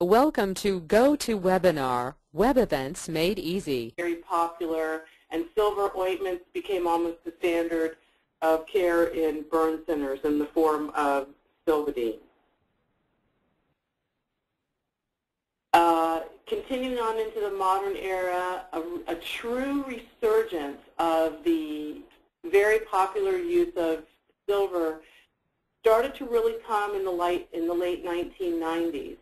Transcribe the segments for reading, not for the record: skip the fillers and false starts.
Welcome to GoToWebinar, Web Events Made Easy. Very popular, and silver ointments became almost the standard of care in burn centers in the form of Silvadene. Continuing on into the modern era, a true resurgence of the very popular use of silver started to really come in the late 1990s.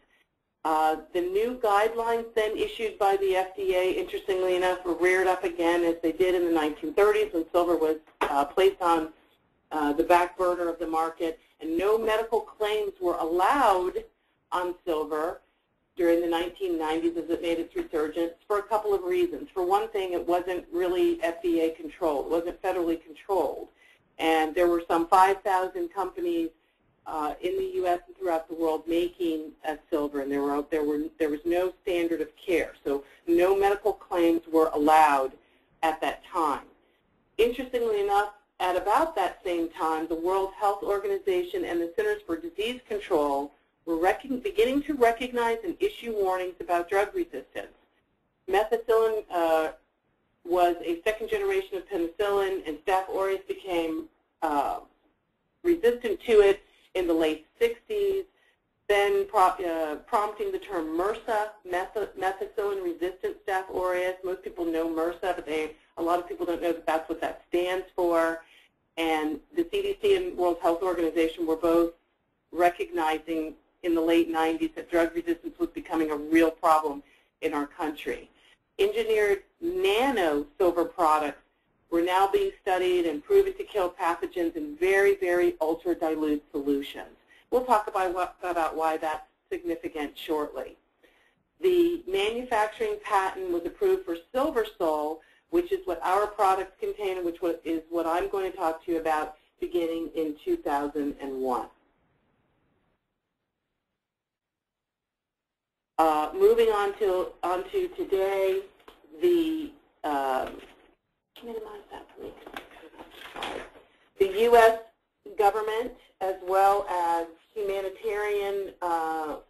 The new guidelines then issued by the FDA, interestingly enough, were reared up again as they did in the 1930s when silver was placed on the back burner of the market, and no medical claims were allowed on silver during the 1990s as it made its resurgence for a couple of reasons. For one thing, it wasn't really FDA controlled. It wasn't federally controlled. And there were some 5,000 companies in the U.S. and throughout the world making silver, and there was no standard of care. So no medical claims were allowed at that time. Interestingly enough, at about that same time, the World Health Organization and the Centers for Disease Control were beginning to recognize and issue warnings about drug resistance. Methicillin was a second generation of penicillin, and Staph aureus became resistant to it in the late 60s, then prompting the term MRSA, methicillin-resistant Staph aureus. Most people know MRSA, but a lot of people don't know that that's what that stands for. And the CDC and World Health Organization were both recognizing in the late 90s that drug resistance was becoming a real problem in our country. Engineered nano silver products were now being studied and proven to kill pathogens in very, very ultra-dilute solutions. We'll talk about why that's significant shortly. The manufacturing patent was approved for Silver Sol, which is what our products contain and which is what I'm going to talk to you about beginning in 2001. Moving on to today, minimize that for me. The U.S. government, as well as humanitarian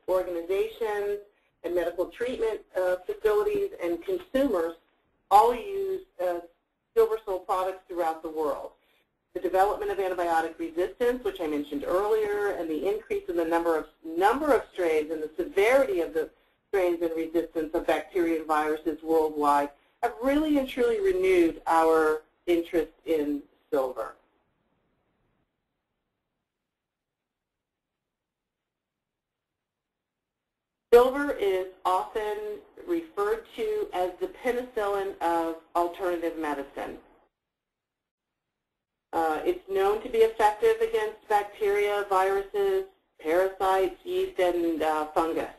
organizations and medical treatment facilities and consumers, all use Silver Sol products throughout the world. The development of antibiotic resistance, which I mentioned earlier, and the increase in the number of strains and the severity of the strains and resistance of bacteria and viruses worldwide have really and truly renewed our interest in silver. Silver is often referred to as the penicillin of alternative medicine. It's known to be effective against bacteria, viruses, parasites, yeast, and fungus.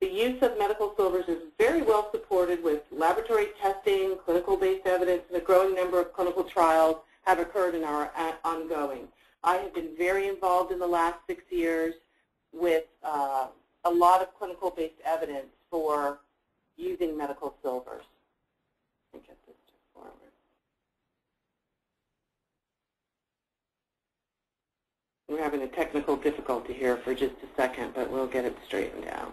The use of medical silvers is very well supported with laboratory testing, clinical-based evidence, and a growing number of clinical trials have occurred and are ongoing. I have been very involved in the last 6 years with a lot of clinical-based evidence for using medical silvers. Let me get this forward. We're having a technical difficulty here for just a second, but we'll get it straightened out.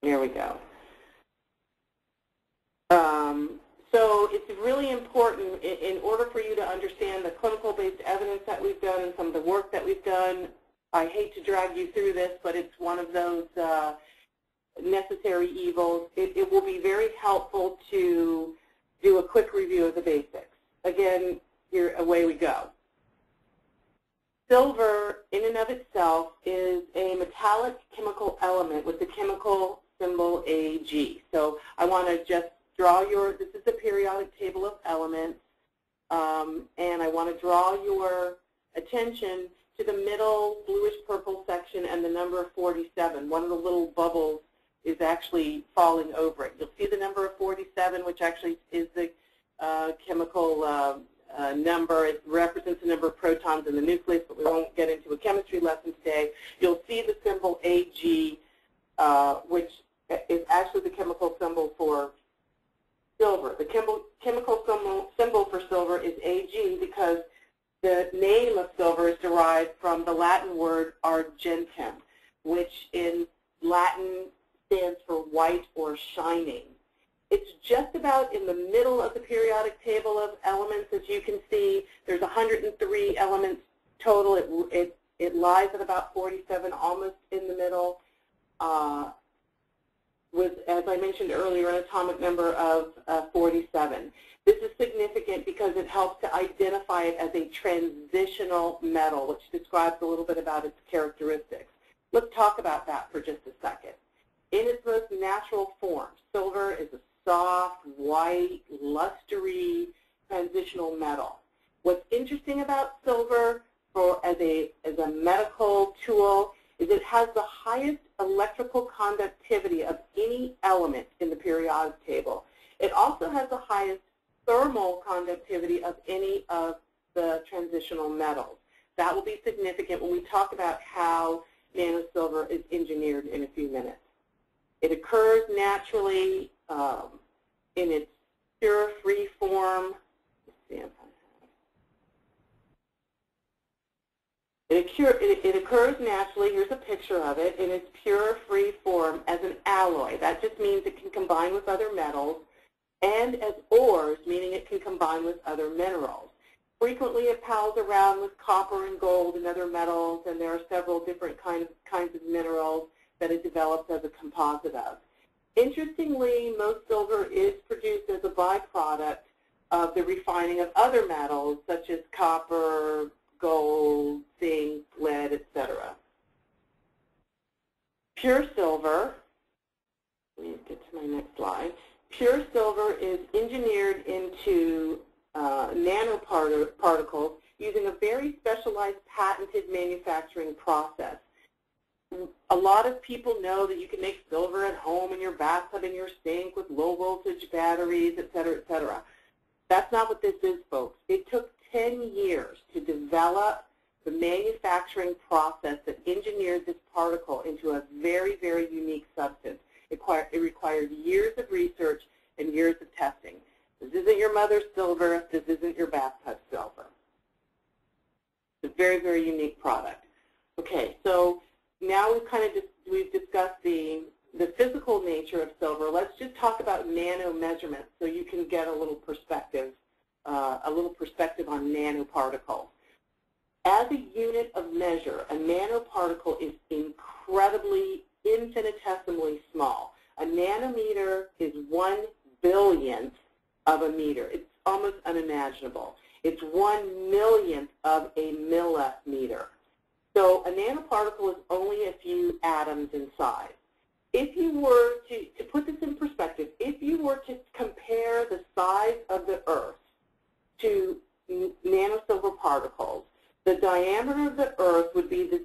Here we go. So it's really important in order for you to understand the clinical-based evidence that we've done and some of the work that we've done. I hate to drag you through this, but it's one of those necessary evils. It will be very helpful to do a quick review of the basics. Again, here, away we go. Silver, in and of itself, is a metallic chemical element with the chemical symbol Ag. So I want to just draw this is the periodic table of elements, and I want to draw your attention to the middle bluish-purple section and the number 47. One of the little bubbles is actually falling over it. You'll see the number of 47, which actually is the chemical number. It represents the number of protons in the nucleus, but we won't get into a chemistry lesson today. You'll see the symbol Ag, which is actually the chemical symbol for silver. The chemical symbol for silver is Ag because The name of silver is derived from the Latin word argentum, which in Latin stands for white or shining. It's just about in the middle of the periodic table of elements. As you can see, there's 103 elements total. It lies at about 47, almost in the middle, with, as I mentioned earlier, an atomic number of 47. This is significant because it helps to identify it as a transitional metal, which describes a little bit about its characteristics. Let's talk about that for just a second. In its most natural form, silver is a soft, white, lustery, transitional metal. What's interesting about silver as a medical tool is it has the highest electrical conductivity of any element in the periodic table. It also has the highest thermal conductivity of any of the transitional metals. That will be significant when we talk about how nanosilver is engineered in a few minutes. It occurs naturally in its pure free form. Let's see if I have. It occurs naturally, here's a picture of it, in its pure free form as an alloy. That just means it can combine with other metals, and as ores, meaning it can combine with other minerals. Frequently it pals around with copper and gold and other metals, and there are several different kinds of minerals that it develops as a composite of. Interestingly, most silver is produced as a byproduct of the refining of other metals such as copper, gold, zinc, lead, etc. Pure silver, let me get to my next slide. Pure silver is engineered into nanoparticles using a very specialized patented manufacturing process. A lot of people know that you can make silver at home in your bathtub, in your sink with low voltage batteries, et cetera, et cetera. That's not what this is, folks. It took 10 years to develop the manufacturing process that engineered this particle into a very, very unique substance. It required years of research and years of testing. This isn't your mother's silver. This isn't your bathtub silver. It's a very, very unique product. Okay, so now we've discussed the physical nature of silver. Let's just talk about nano measurements so you can get a little perspective on nanoparticles. As a unit of measure, a nanoparticle is incredibly, infinitesimally small. A nanometer is 1/billionth of a meter. It's almost unimaginable. It's 1/millionth of a millimeter. So a nanoparticle is only a few atoms in size. If you were to put this in perspective, if you were to compare the size of the Earth to nanosilver particles, the diameter of the Earth would be the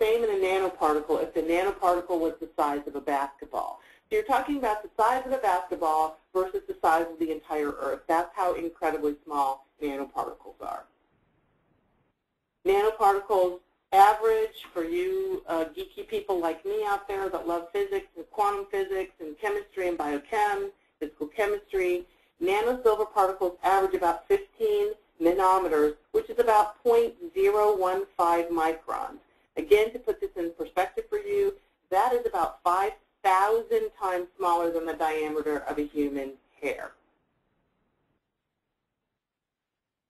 same in a nanoparticle if the nanoparticle was the size of a basketball. So you're talking about the size of a basketball versus the size of the entire Earth. That's how incredibly small nanoparticles are. Nanoparticles average, for you geeky people like me out there that love physics and quantum physics and chemistry and biochem, physical chemistry, nanosilver particles average about 15 nanometers, which is about 0.015 microns. Again, to put this in perspective for you, that is about 5,000 times smaller than the diameter of a human hair.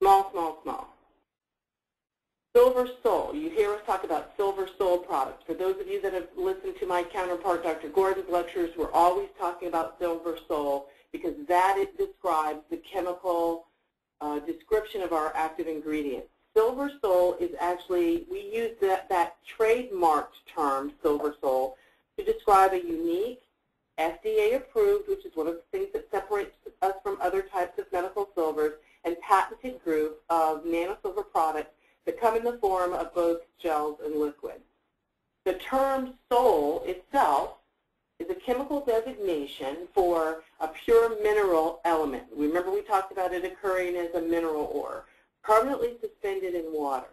Small, small, small. Silver Sol. You hear us talk about Silver Sol products. For those of you that have listened to my counterpart, Dr. Gordon's lectures, we're always talking about Silver Sol because that describes the chemical description of our active ingredients. Silver Sol is actually, we use that trademarked term, Silver Sol, to describe a unique, FDA-approved, which is one of the things that separates us from other types of medical silvers, and patented group of nanosilver products that come in the form of both gels and liquids. The term Sol itself is a chemical designation for a pure mineral element. Remember we talked about it occurring as a mineral ore, permanently suspended in water.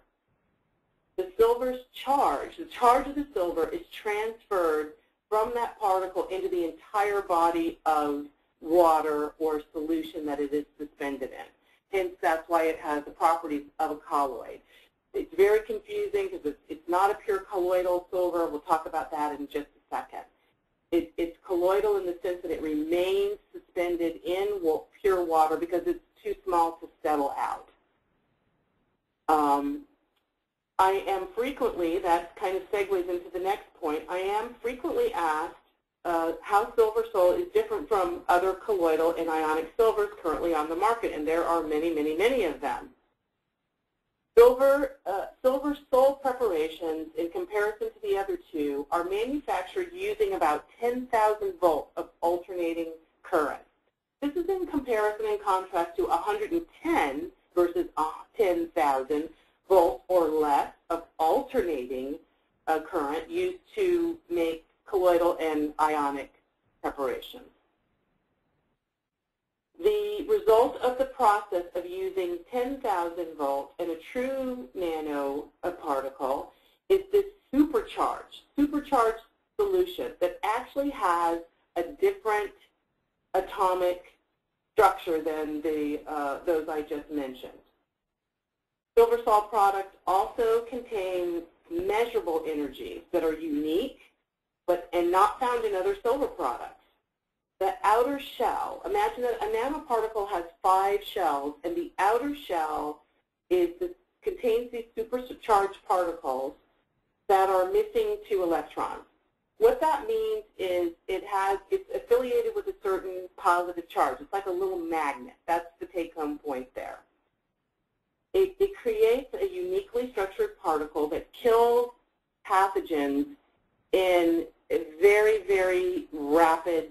The silver's charge, the charge of the silver is transferred from that particle into the entire body of water or solution that it is suspended in. Hence, that's why it has the properties of a colloid. It's very confusing because it's not a pure colloidal silver. We'll talk about that in just a second. It's colloidal in the sense that it remains suspended in pure water because it's too small to settle out. I am frequently, that kind of segues into the next point, I am frequently asked how silver sol is different from other colloidal and ionic silvers currently on the market, and there are many, many, many of them. Silver sol preparations, in comparison to the other two, are manufactured using about 10,000 volts of alternating current. This is in comparison and contrast to 110 versus 10,000 volts or less of alternating current used to make colloidal and ionic preparations. The result of the process of using 10,000 volts in a true nanoparticle is this supercharged solution that actually has a different atomic structure than those I just mentioned. Silver sol products also contain measurable energies that are unique and not found in other silver products. The outer shell, imagine that a nanoparticle has 5 shells, and the outer shell contains these supercharged particles that are missing 2 electrons. What that means is it's affiliated with a certain positive charge. It's like a little magnet. That's the take-home point there. It creates a uniquely structured particle that kills pathogens in a very, very rapid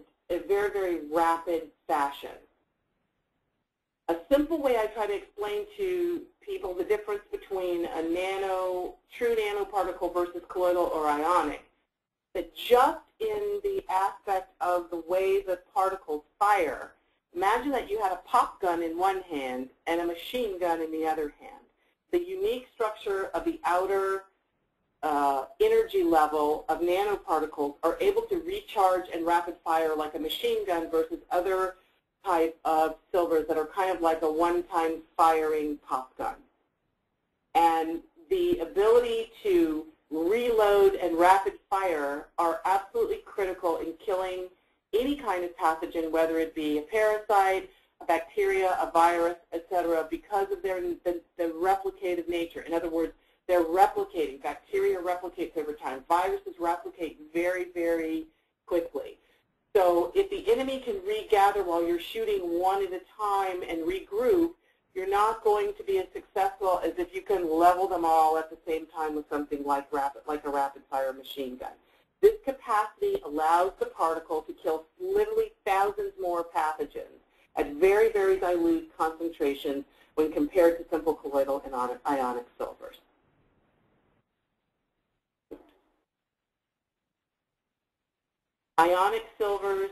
fashion. A simple way I try to explain to people the difference between a true nanoparticle versus colloidal or ionic, that just in the aspect of the way the particles fire, imagine that you had a pop gun in one hand and a machine gun in the other hand. The unique structure of the outer energy level of nanoparticles are able to recharge and rapid fire like a machine gun versus other type of silvers that are kind of like a one-time firing pop gun. And the ability to reload and rapid fire are absolutely critical in killing any kind of pathogen, whether it be a parasite, a bacteria, a virus, etc., because of the replicative nature. In other words, they're replicating. Bacteria replicates over time. Viruses replicate very, very quickly. So if the enemy can regather while you're shooting one at a time and regroup, you're not going to be as successful as if you can level them all at the same time with something like a rapid-fire machine gun. This capacity allows the particle to kill literally thousands more pathogens at very, very dilute concentrations when compared to simple colloidal and ionic silvers. Ionic silvers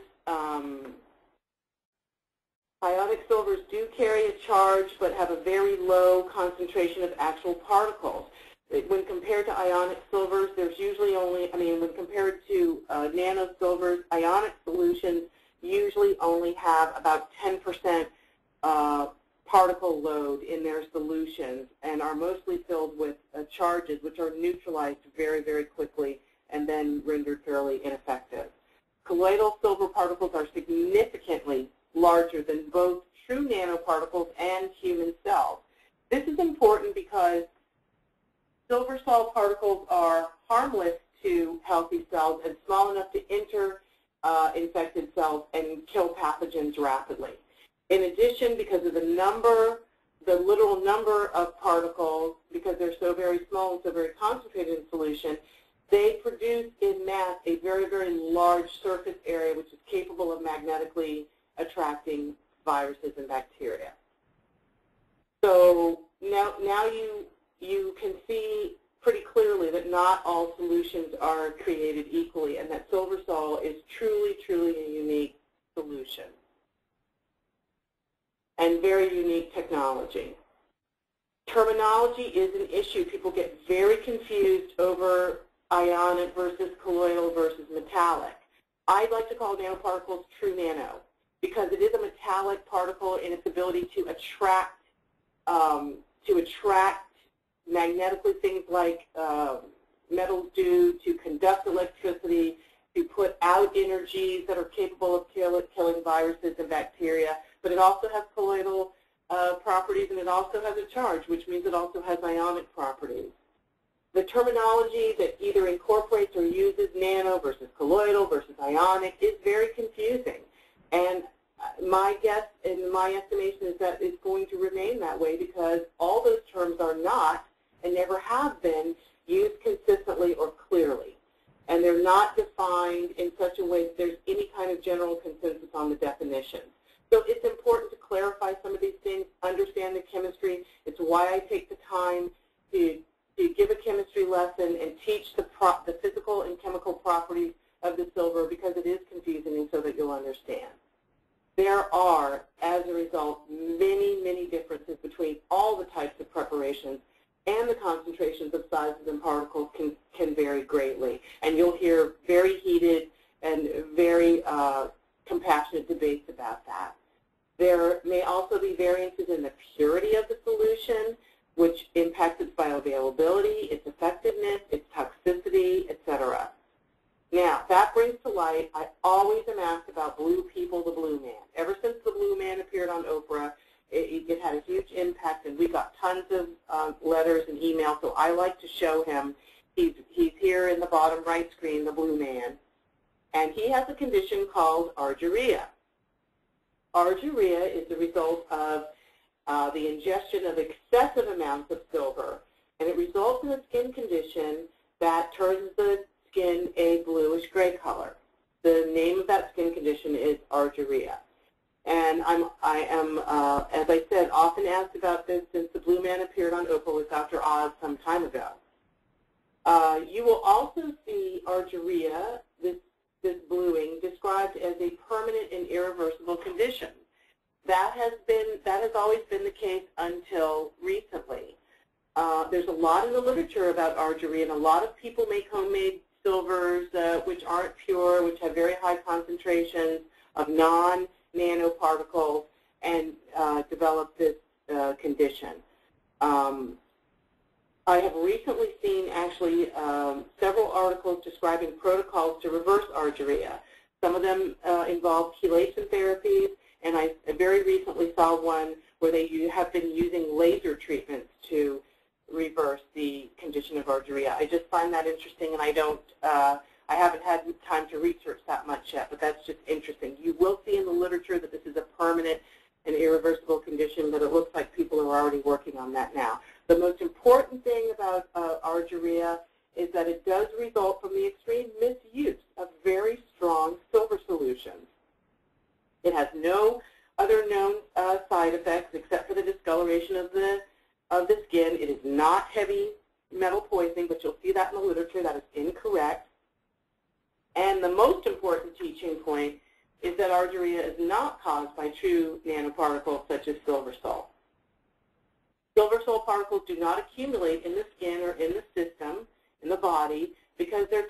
do carry a charge but have a very low concentration of actual particles. When compared to ionic silvers, there's usually only, when compared to nano silvers, ionic solutions usually only have about 10% particle load in their solutions and are mostly filled with charges which are neutralized very, very quickly and then rendered fairly ineffective. Colloidal silver particles are significantly larger than both true nanoparticles and human cells. This is important because silver sol particles are harmless to healthy cells and small enough to enter infected cells and kill pathogens rapidly. In addition, because of the literal number of particles, because they're so very small and so very concentrated in solution, they produce in mass a very, very large surface area which is capable of magnetically attracting viruses and bacteria. So now you can see pretty clearly that not all solutions are created equally and that silver sol is truly, truly a unique solution and very unique technology. Terminology is an issue. People get very confused over ionic versus colloidal versus metallic. I'd like to call nanoparticles true nano because it is a metallic particle in its ability to attract to attract magnetically things like metals do, to conduct electricity, to put out energies that are capable of killing viruses and bacteria. But it also has colloidal properties, and it also has a charge, which means it also has ionic properties. The terminology that either incorporates or uses nano versus colloidal versus ionic is very confusing. And my guess and my estimation is that it's going to remain that way because all those terms are not and never have been used consistently or clearly. And they're not defined in such a way that there's any kind of general consensus on the definition. So it's important to clarify some of these things, understand the chemistry. It's why I take the time to give a chemistry lesson and teach the physical and chemical properties of the silver because it is confusing and so that you'll understand. There are, as a result, many, many differences between all the types of preparations, and the concentrations of sizes and particles can vary greatly. And you'll hear very heated and very compassionate debates about that. There may also be variances in the purity of the solution, which impacts its bioavailability, its effectiveness, its toxicity, etc. Now, that brings to light, I always am asked about Blue People, the Blue Man. Ever since the Blue Man appeared on Oprah, it had a huge impact, and we got tons of letters and emails, so I like to show him. He's here in the bottom right screen, the Blue Man, and he has a condition called argyria. Argyria is the result of the ingestion of excessive amounts of silver, and it results in a skin condition that turns the skin a bluish-gray color. The name of that skin condition is argyria. And I am, as I said, often asked about this since the Blue Man appeared on Oprah with Dr. Oz some time ago. You will also see argyria, this bluing, described as a permanent and irreversible condition. That has always been the case until recently. There's a lot in the literature about argyria, and a lot of people make homemade silvers which aren't pure, which have very high concentrations of non-nanoparticles, and develop this condition. I have recently seen actually several articles describing protocols to reverse argyria. Some of them involve chelation therapies, and I very recently saw one where they have been using laser treatments to reverse the condition of argyria. I just find that interesting, and I haven't had time to research that much yet, but that's just interesting. You will see in the literature that this is a permanent and irreversible condition, but it looks like people are already working on that now. The most important thing about argyria is that it does result from the extreme misuse of very strong silver solutions. It has no other known side effects except for the discoloration of the skin. It is not heavy metal poisoning, but you'll see that in the literature. That is incorrect. And the most important teaching point is that argyria is not caused by true nanoparticles such as silver sol. Silver sol particles do not accumulate in the skin or in the system, in the body, because they're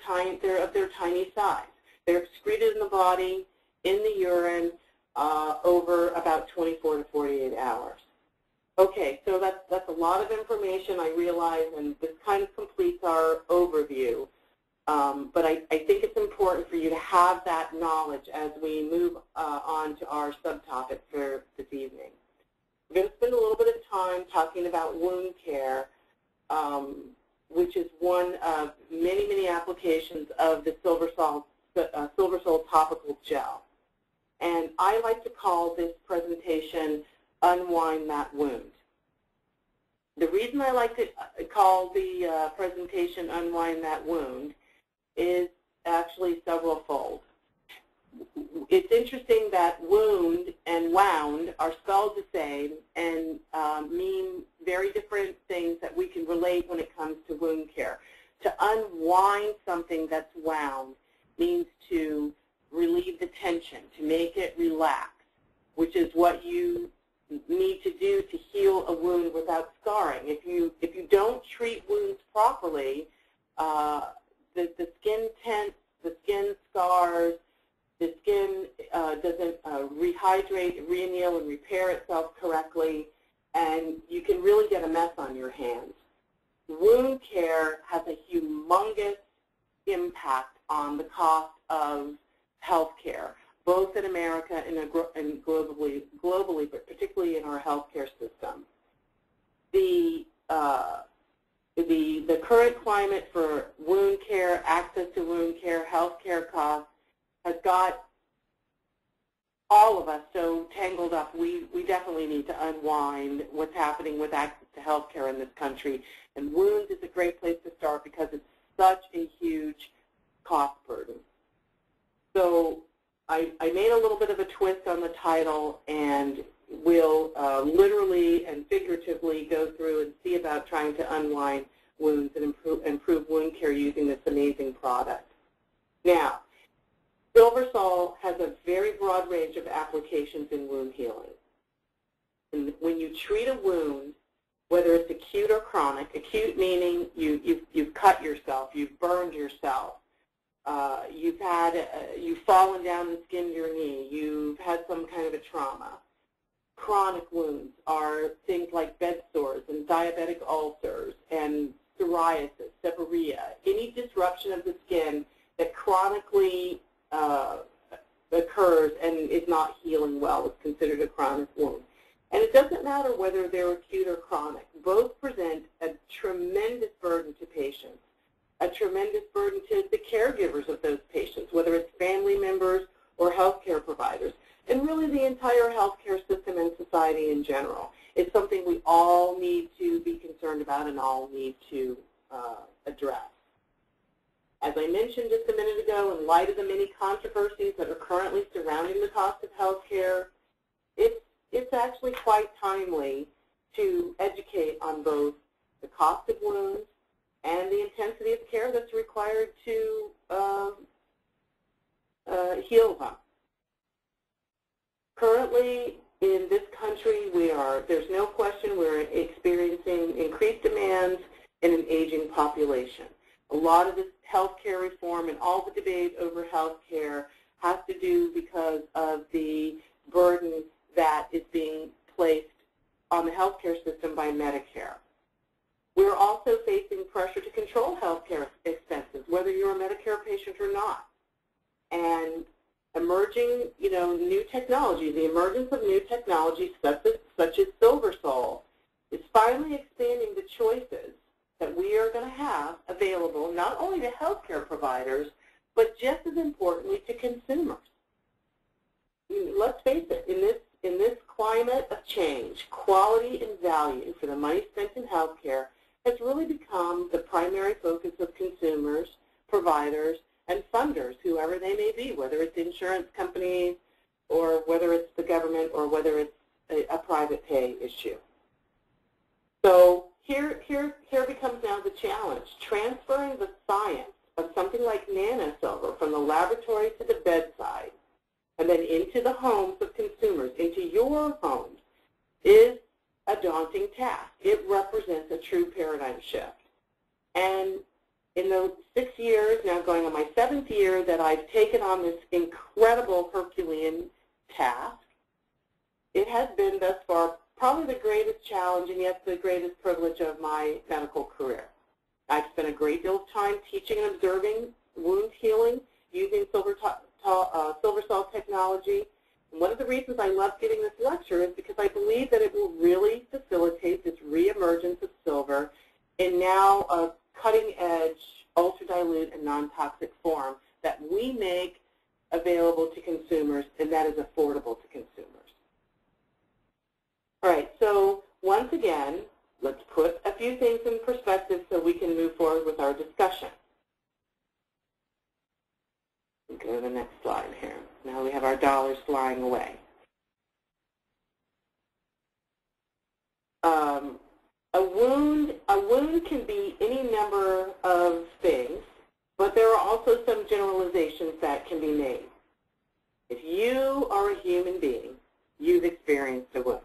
of their tiny size. They're excreted in the body, in the urine, over about 24 to 48 hours. Okay, so that's a lot of information, I realize, and this kind of completes our overview. But I think it's important for you to have that knowledge as we move on to our subtopic for this evening. We're going to spend a little bit of time talking about wound care, which is one of many, many applications of the Silver Sol topical gel. And I like to call this presentation Unwind That Wound. The reason I like to call the presentation Unwind That Wound is actually several-fold. It's interesting that wound and wound are spelled the same and mean very different things that we can relate when it comes to wound care. To unwind something that's wound means to relieve the tension, to make it relax, which is what you need to do to heal a wound without scarring. If you don't treat wounds properly, the skin tents, the skin scars, the skin doesn't rehydrate, reanneal, and repair itself correctly, and you can really get a mess on your hands. Wound care has a humongous impact on the cost of health care, both in America and globally, but particularly in our healthcare system. The current climate for wound care, access to wound care, healthcare costs has got all of us so tangled up. We definitely need to unwind what's happening with access to healthcare in this country. And wounds is a great place to start because it's such a huge cost burden. So I made a little bit of a twist on the title, and we'll literally and figuratively go through and see about trying to unwind wounds and improve wound care using this amazing product. Now, SilverSol has a very broad range of applications in wound healing. And when you treat a wound, whether it's acute or chronic, acute meaning you've cut yourself, you've burned yourself, you've fallen down and skinned your knee, you've had some kind of a trauma. Chronic wounds are things like bed sores and diabetic ulcers and psoriasis, seborrhea, any disruption of the skin that chronically occurs and is not healing well is considered a chronic wound. And it doesn't matter whether they're acute or chronic. Both present a tremendous burden to patients, a tremendous burden to the caregivers of those patients, whether it's family members or healthcare providers, and really the entire healthcare system and society in general. It's something we all need to be concerned about and all need to address. As I mentioned just a minute ago, in light of the many controversies that are currently surrounding the cost of healthcare, it's actually quite timely to educate on both the cost of wounds and the intensity of care that's required to heal them. Currently, in this country, there's no question we're experiencing increased demands in an aging population. A lot of this healthcare reform and all the debate over healthcare has to do because of the burden that is being placed on the healthcare system by Medicare. We're also facing pressure to control healthcare expenses, whether you're a Medicare patient or not. And emerging, new technology, the emergence of new technologies such as SilverSol is finally expanding the choices that we are going to have available not only to healthcare providers, but just as importantly to consumers. Let's face it, in this climate of change, quality and value for the money spent in healthcare has really become the primary focus of consumers, providers, and funders, whoever they may be, whether it's insurance companies or whether it's the government or whether it's a private pay issue. So here becomes now the challenge, transferring the science of something like nanosilver from the laboratory to the bedside and then into the homes of consumers, into your homes, is a daunting task. It represents a true paradigm shift. And in those 6 years, now going on my 7th year, that I've taken on this incredible Herculean task, it has been thus far probably the greatest challenge and yet the greatest privilege of my medical career. I've spent a great deal of time teaching and observing wound healing using SilverSol technology. And one of the reasons I love giving this lecture is because I believe that it will really facilitate this reemergence of silver in now a cutting-edge, ultra-dilute, and non-toxic form that we make available to consumers and that is affordable to consumers. All right, so once again, let's put a few things in perspective so we can move forward with our discussion. Go to the next slide here. Now we have our dollars flying away. A wound can be any number of things, but there are also some generalizations that can be made. If you are a human being, you've experienced a wound.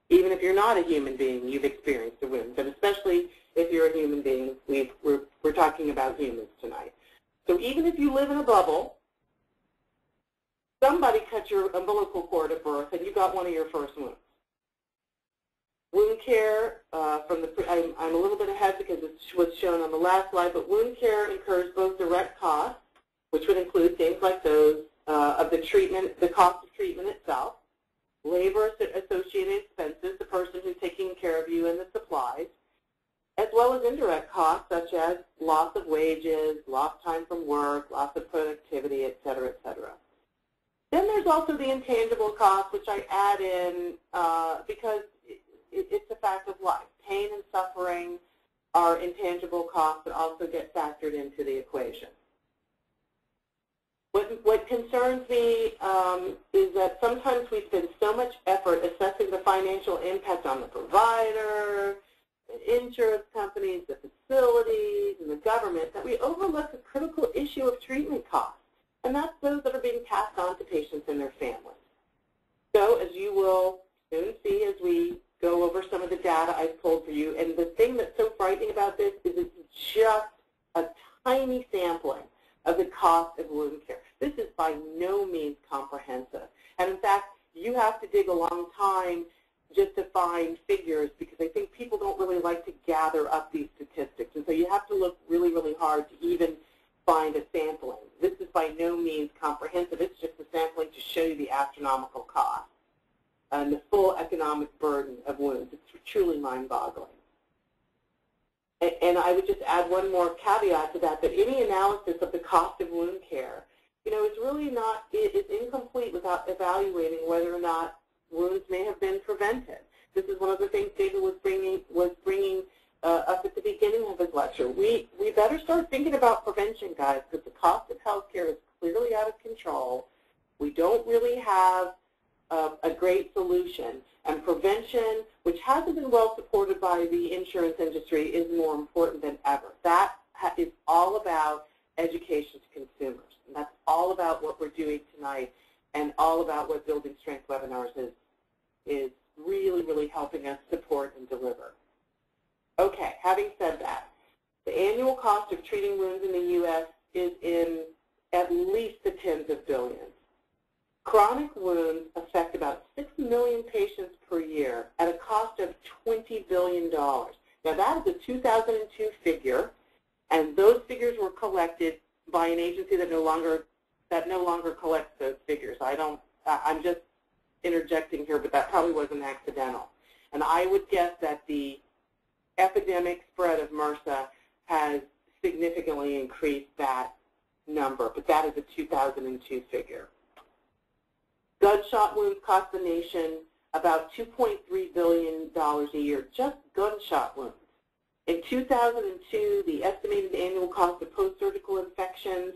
Even if you're not a human being, you've experienced a wound. But especially if you're a human being, we're talking about humans tonight. So even if you live in a bubble, somebody cut your umbilical cord at birth and you got one of your first wounds. Wound care, I'm a little bit ahead because it was shown on the last slide, but wound care incurs both direct costs, which would include things like those of the treatment, the cost of treatment itself, labor-associated expenses, the person who's taking care of you, and the supplies, as well as indirect costs such as loss of wages, lost time from work, loss of productivity, et cetera, et cetera. Then there's also the intangible costs, which I add in because it's a fact of life. Pain and suffering are intangible costs that also get factored into the equation. What concerns me is that sometimes we spend so much effort assessing the financial impact on the provider, the insurance companies, the facilities, and the government that we overlook the critical issue of treatment costs, and that's those that are being passed on to patients and their families. So as you will soon see as we go over some of the data I've pulled for you, and the thing that's so frightening about this is it's just a tiny sampling of the cost of wound care. This is by no means comprehensive. And in fact, you have to dig a long time just to find figures because I think people don't really like to gather up these statistics. And so you have to look really, really hard to even find a sampling. This is by no means comprehensive. It's just a sampling to show you the astronomical cost and the full economic burden of wounds. It's truly mind-boggling. And I would just add one more caveat to that, that any analysis of the cost of wound care, is really not, is incomplete without evaluating whether or not wounds may have been prevented. This is one of the things David was bringing up at the beginning of his lecture. We better start thinking about prevention, guys, because the cost of health care is clearly out of control. We don't really have a great solution. And prevention, which hasn't been well supported by the insurance industry, is more important than ever. That is all about education to consumers. And that's all about what we're doing tonight and all about what Building Strength Webinars is really, really helping us support and deliver. Okay, having said that, the annual cost of treating wounds in the U.S. is in at least the tens of billions. Chronic wounds affect about 6 million patients per year at a cost of $20 billion. Now that is a 2002 figure, and those figures were collected by an agency that no longer collects those figures. I'm just interjecting here, but that probably wasn't accidental. And I would guess that the epidemic spread of MRSA has significantly increased that number, but that is a 2002 figure. Gunshot wounds cost the nation about $2.3 billion a year, just gunshot wounds. In 2002, the estimated annual cost of post-surgical infections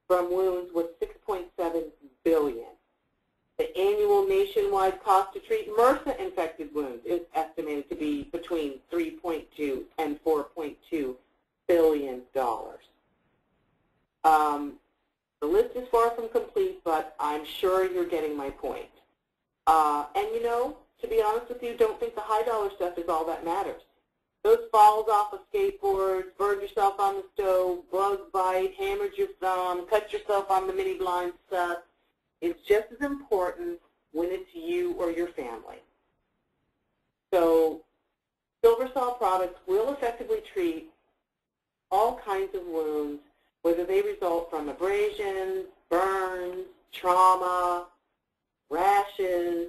from wounds was $6.7 billion. The annual nationwide cost to treat MRSA-infected wounds is estimated to be between $3.2 and $4.2 billion. The list is far from complete, but I'm sure you're getting my point. And to be honest with you, don't think the high dollar stuff is all that matters. Those falls off of skateboards, burned yourself on the stove, bug bite, hammered your thumb, cut yourself on the mini blind stuff, is just as important when it's you or your family. So SilverSol products will effectively treat all kinds of wounds, whether they result from abrasions, burns, trauma, rashes,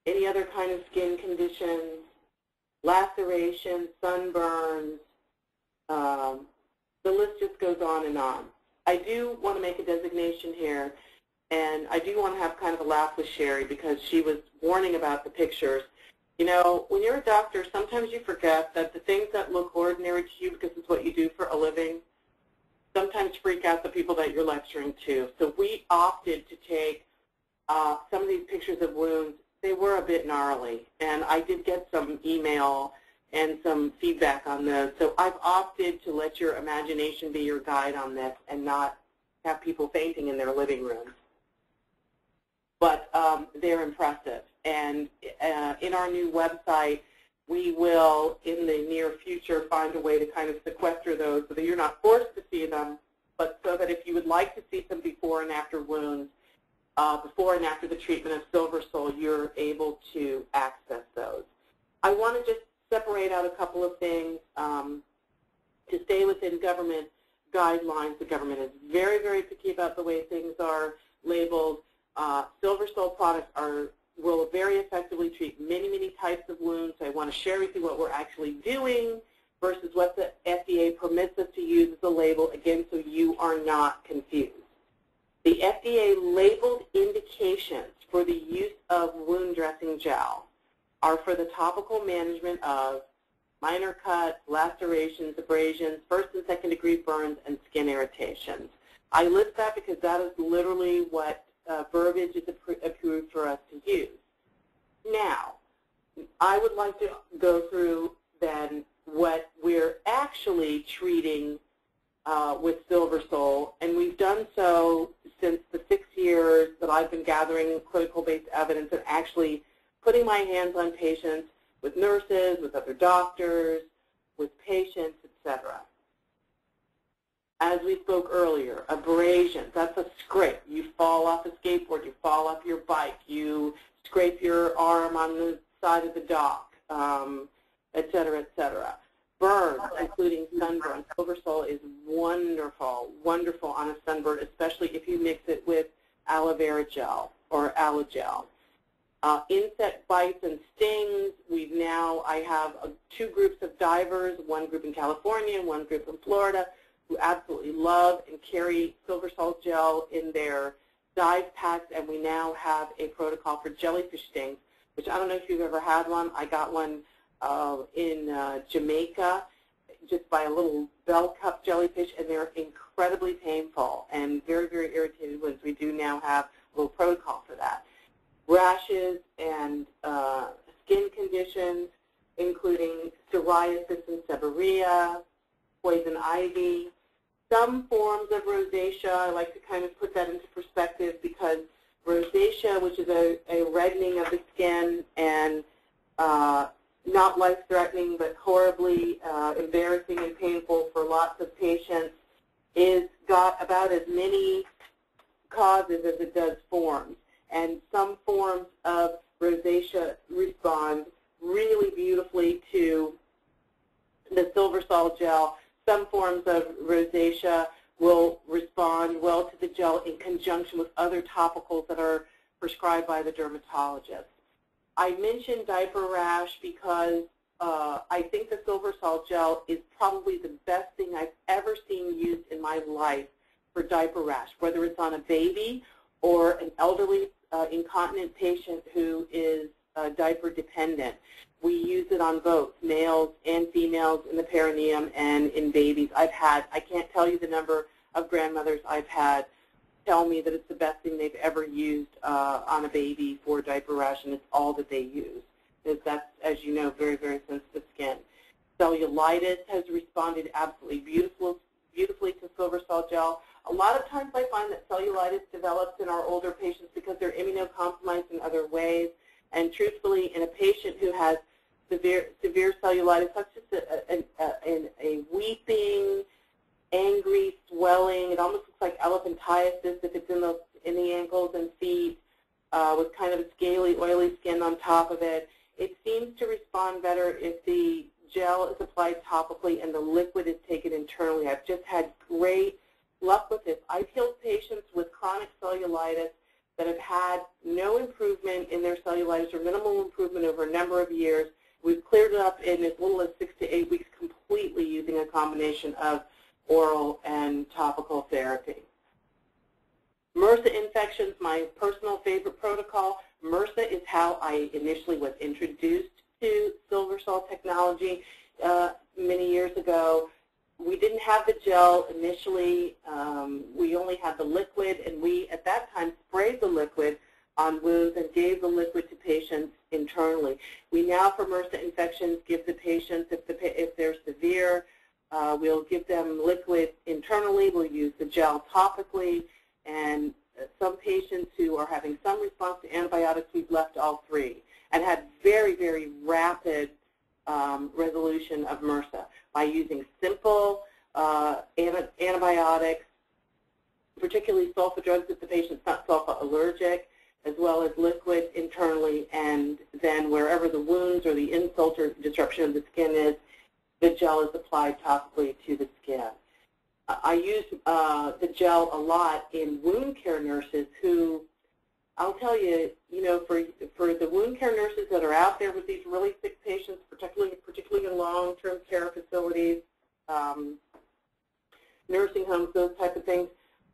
any other kind of skin conditions, lacerations, sunburns. The list just goes on and on. I do want to make a designation here, and I do want to have kind of a laugh with Sherry because she was warning about the pictures. When you're a doctor, sometimes you forget that the things that look ordinary to you because it's what you do for a living sometimes freak out the people that you're lecturing to. So we opted to take some of these pictures of wounds. They were a bit gnarly, and I did get some email and some feedback on those. So I've opted to let your imagination be your guide on this and not have people fainting in their living rooms. But they're impressive. And in our new website, we will, in the near future, find a way to kind of sequester those so that you're not forced to see them, but so that if you would like to see some before and after wounds, before and after the treatment of SilverSol, you're able to access those. I want to just separate out a couple of things to stay within government guidelines. The government is very, very picky about the way things are labeled. Silver Sol products will very effectively treat many, many types of wounds. I want to share with you what we're actually doing versus what the FDA permits us to use as a label, again, so you are not confused. The FDA labeled indications for the use of wound dressing gel are for the topical management of minor cuts, lacerations, abrasions, first and second degree burns, and skin irritations. I list that because that is literally what verbiage is approved for us to use. Now, I would like to go through then what we're actually treating with Silver Sol, and we've done so since the 6 years that I've been gathering clinical-based evidence and actually putting my hands on patients with nurses, with other doctors, with patients, etc. As we spoke earlier, abrasions, that's a scrape. You fall off a skateboard, you fall off your bike, you scrape your arm on the side of the dock, et cetera, et cetera. Burns, including sunburn. Silver Sol is wonderful, wonderful on a sunburn, especially if you mix it with aloe vera gel or aloe gel. Insect bites and stings, I have 2 groups of divers, one group in California and one group in Florida, who absolutely love and carry Silver Sol gel in their dive packs, and we now have a protocol for jellyfish stings, which I don't know if you've ever had one. I got one in Jamaica just by a little bell cup jellyfish, and they're incredibly painful and very, very irritated wounds. We do now have a little protocol for that. Rashes and skin conditions, including psoriasis and seborrhea, poison ivy, some forms of rosacea. I like to kind of put that into perspective because rosacea, which is a reddening of the skin and not life-threatening but horribly embarrassing and painful for lots of patients, is got about as many causes as it does forms. And some forms of rosacea respond really beautifully to the Silver Sol gel. Some forms of rosacea will respond well to the gel in conjunction with other topicals that are prescribed by the dermatologist. I mentioned diaper rash because I think the Silver Sol gel is probably the best thing I've ever seen used in my life for diaper rash, whether it's on a baby or an elderly incontinent patient who is diaper dependent. We use it on both males and females in the perineum and in babies. I can't tell you the number of grandmothers I've had tell me that it's the best thing they've ever used on a baby for diaper rash, and it's all that they use. That's, as you know, very, very sensitive skin. Cellulitis has responded absolutely beautifully to Silver Sol gel. A lot of times I find that cellulitis develops in our older patients because they're immunocompromised in other ways. And truthfully, in a patient who has severe cellulitis, that's just a weeping, angry swelling. It almost looks like elephantiasis if it's in the ankles and feet with kind of a scaly, oily skin on top of it. It seems to respond better if the gel is applied topically and the liquid is taken internally. I've just had great luck with this. I've healed patients with chronic cellulitis that have had no improvement in their cellulitis or minimal improvement over a number of years. We've cleared it up in as little as 6 to 8 weeks completely using a combination of oral and topical therapy. MRSA infections, my personal favorite protocol. MRSA is how I initially was introduced to Silver Sol technology many years ago. We didn't have the gel initially. We only had the liquid, and we, at that time, sprayed the liquid on wounds and gave the liquid to patients internally. We now, for MRSA infections, give the patients, if they're severe, we'll give them liquid internally. We'll use the gel topically, and some patients who are having some response to antibiotics, we've left all 3 and had very, very rapid resolution of MRSA by using simple antibiotics, particularly sulfa drugs if the patient's not sulfa allergic. as well as liquid internally, and then wherever the wounds or the insult or disruption of the skin is, the gel is applied topically to the skin. I use the gel a lot in wound care nurses who, I'll tell you, for the wound care nurses that are out there with these really sick patients, particularly in long-term care facilities, nursing homes, those type of things,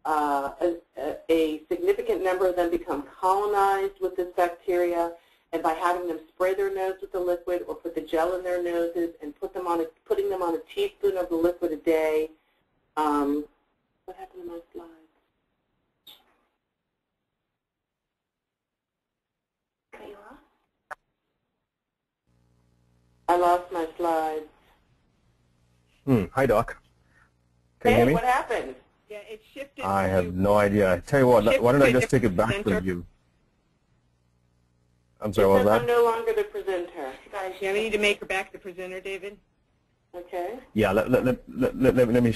a significant number of them become colonized with this bacteria, and by having them spray their nose with the liquid or put the gel in their noses and putting them on a teaspoon of the liquid a day. What happened to my slides? I lost my slides. Hi, Doc. Can you hear me? What happened? Yeah, it shifted. I have no idea. Tell you what, why don't I just take it back from you? I'm sorry, what was that? I'm no longer the presenter. Yeah, we need to make her back the presenter, David. Okay. Yeah, let me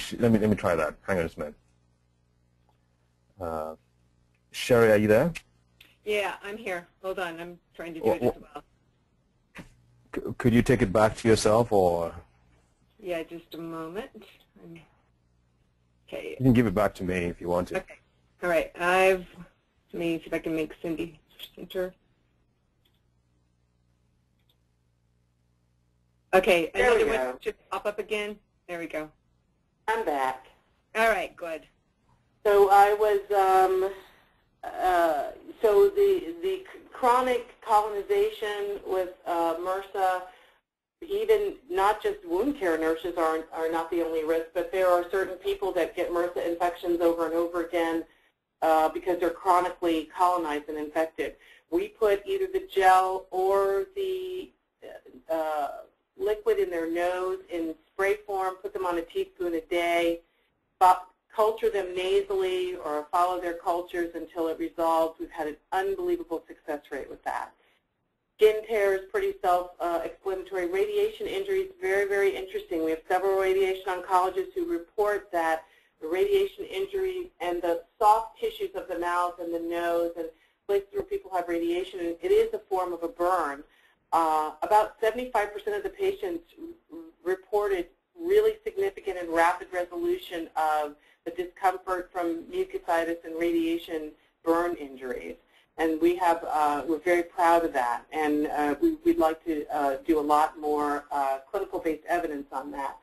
try that. Hang on just a minute. Sherry, are you there? Yeah, I'm here. Hold on, I'm trying to do it as well. Could you take it back to yourself, or? Yeah, just a moment. Okay. You can give it back to me if you want to. Okay. All right. Let me see if I can make Cindy center. Okay. Another one should pop up again. There we go. I'm back. All right. Good. So I was, so the chronic colonization with MRSA, even not just wound care nurses are not the only risk, but there are certain people that get MRSA infections over and over again because they're chronically colonized and infected. We put either the gel or the liquid in their nose in spray form, put them on a teaspoon a day, culture them nasally or follow their cultures until it resolves. We've had an unbelievable success rate with that. Skin tears, pretty self-explanatory. Radiation injuries, very, very interesting. We have several radiation oncologists who report that the radiation injuries and the soft tissues of the mouth and the nose and places where people have radiation, it is a form of a burn. About 75% of the patients reported really significant and rapid resolution of the discomfort from mucositis and radiation burn injuries. And we're very proud of that, and we'd like to do a lot more clinical-based evidence on that.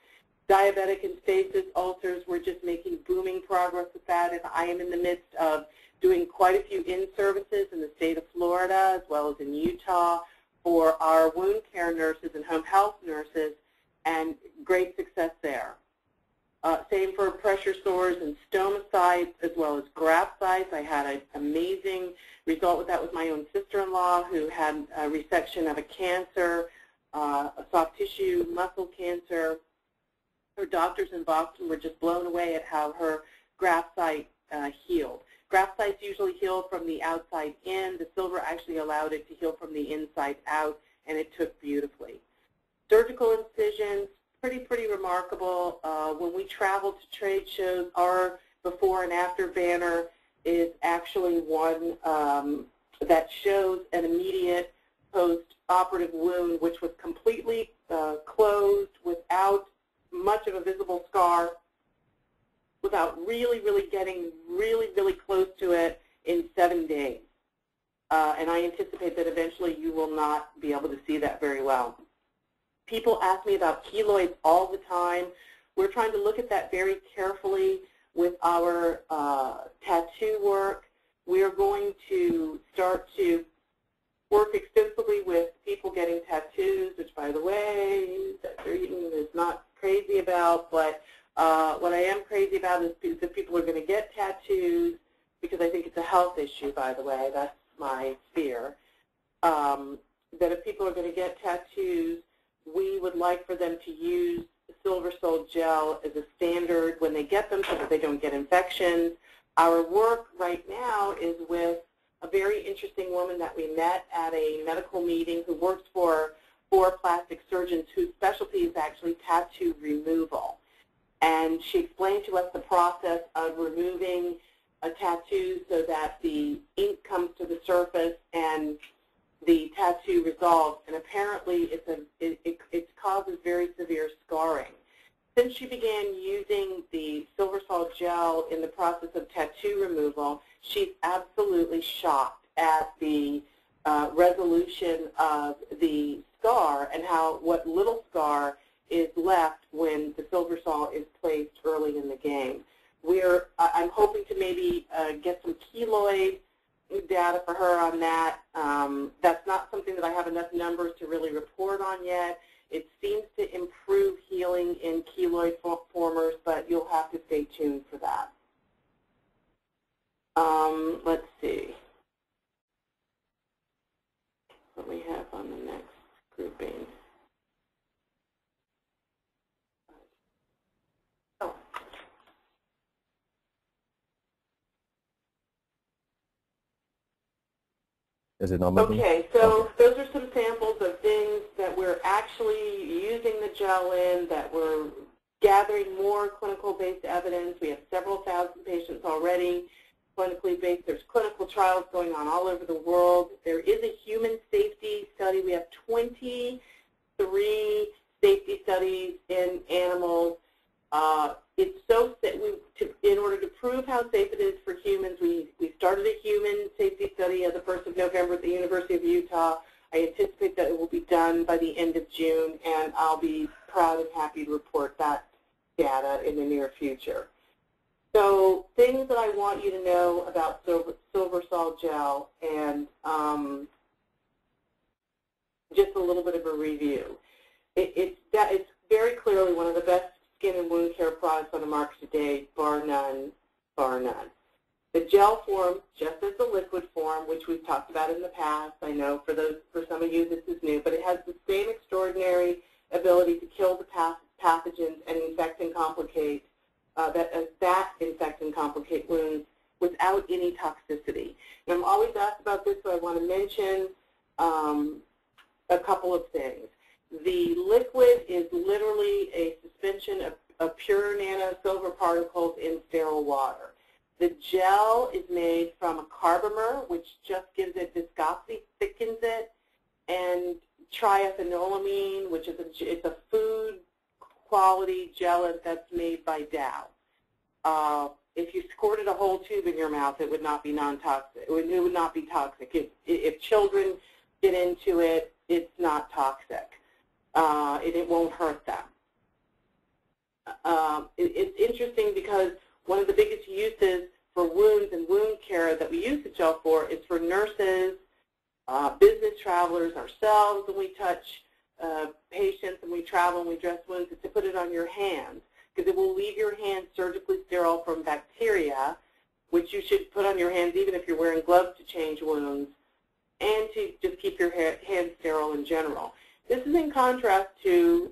Diabetic and stasis ulcers, we're just making booming progress with that, and I am in the midst of doing quite a few in-services in the state of Florida as well as in Utah for our wound care nurses and home health nurses, and great success there. Same for pressure sores and stomatitis as well as graft sites. I had an amazing result with that with my own sister-in-law who had a resection of a cancer, a soft tissue muscle cancer. Her doctors in Boston were just blown away at how her graft site healed. Graft sites usually heal from the outside in. The silver actually allowed it to heal from the inside out, and it took beautifully. Surgical incisions, pretty remarkable. When we travel to trade shows, our before and after banner is actually one that shows an immediate post-operative wound which was completely closed without much of a visible scar, without really getting really close to it in 7 days. And I anticipate that eventually you will not be able to see that very well. People ask me about keloids all the time. We're trying to look at that very carefully with our tattoo work. We are going to start to work extensively with people getting tattoos, which, by the way, Dr. Eaton is not crazy about, but what I am crazy about is that people are going to get tattoos because I think it's a health issue, by the way. That's my fear. That if people are going to get tattoos, we would like for them to use Silver Sol gel as a standard when they get them so that they don't get infections. Our work right now is with a very interesting woman that we met at a medical meeting who works for 4 plastic surgeons whose specialty is actually tattoo removal. And she explained to us the process of removing a tattoo so that the ink comes to the surface and the tattoo resolves, and apparently it causes very severe scarring. Since she began using the silver salt gel in the process of tattoo removal, she's absolutely shocked at the resolution of the scar and what little scar is left when the silver salt is placed early in the game. I'm hoping to maybe get some keloid data for her on that. That's not something that I have enough numbers to really report on yet. It seems to improve healing in keloid formers, but you'll have to stay tuned for that. Let's see what we have on the next grouping. Oh. Is it not moving? Okay, so those are some samples of things that we're actually using the gel in, that we're gathering more clinical-based evidence. We have several thousand patients already clinically based. There's clinical trials going on all over the world. There is a human safety study. We have 23 safety studies in animals. It's so in order to prove how safe it is for humans, we started a human safety study on the 1st of November at the University of Utah. I anticipate that it will be done by the end of June, and I'll be proud and happy to report that data in the near future. So things that I want you to know about silver salt gel, and just a little bit of a review. It's very clearly one of the best skin and wound care products on the market today, bar none, bar none. The gel form, just as the liquid form, which we've talked about in the past, I know for some of you this is new, but it has the same extraordinary ability to kill the pathogens and infect and complicate infect and complicate wounds without any toxicity. And I'm always asked about this, so I want to mention a couple of things. The liquid is literally a suspension of pure nano silver particles in sterile water. The gel is made from a carbomer, which just gives it viscosity, thickens it, and triethanolamine, which is it's a food quality gelatin that's made by Dow. If you squirted a whole tube in your mouth, it would not be non-toxic. It would not be toxic. If children get into it, it's not toxic. It won't hurt them. It's interesting because one of the biggest uses for wounds and wound care that we use the gel for is for nurses, business travelers, ourselves, when we touch patients and we travel and we dress wounds, is to put it on your hands, because it will leave your hands surgically sterile from bacteria, which you should put on your hands even if you're wearing gloves to change wounds, and to just keep your hands sterile in general. This is in contrast to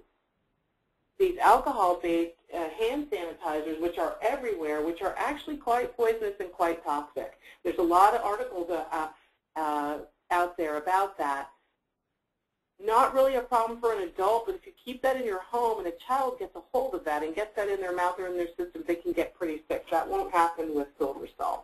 these alcohol-based hand sanitizers, which are everywhere, which are actually quite poisonous and quite toxic. There's a lot of articles out there about that. Not really a problem for an adult, but if you keep that in your home and a child gets a hold of that and gets that in their mouth or in their system, they can get pretty sick. That won't happen with silver salt.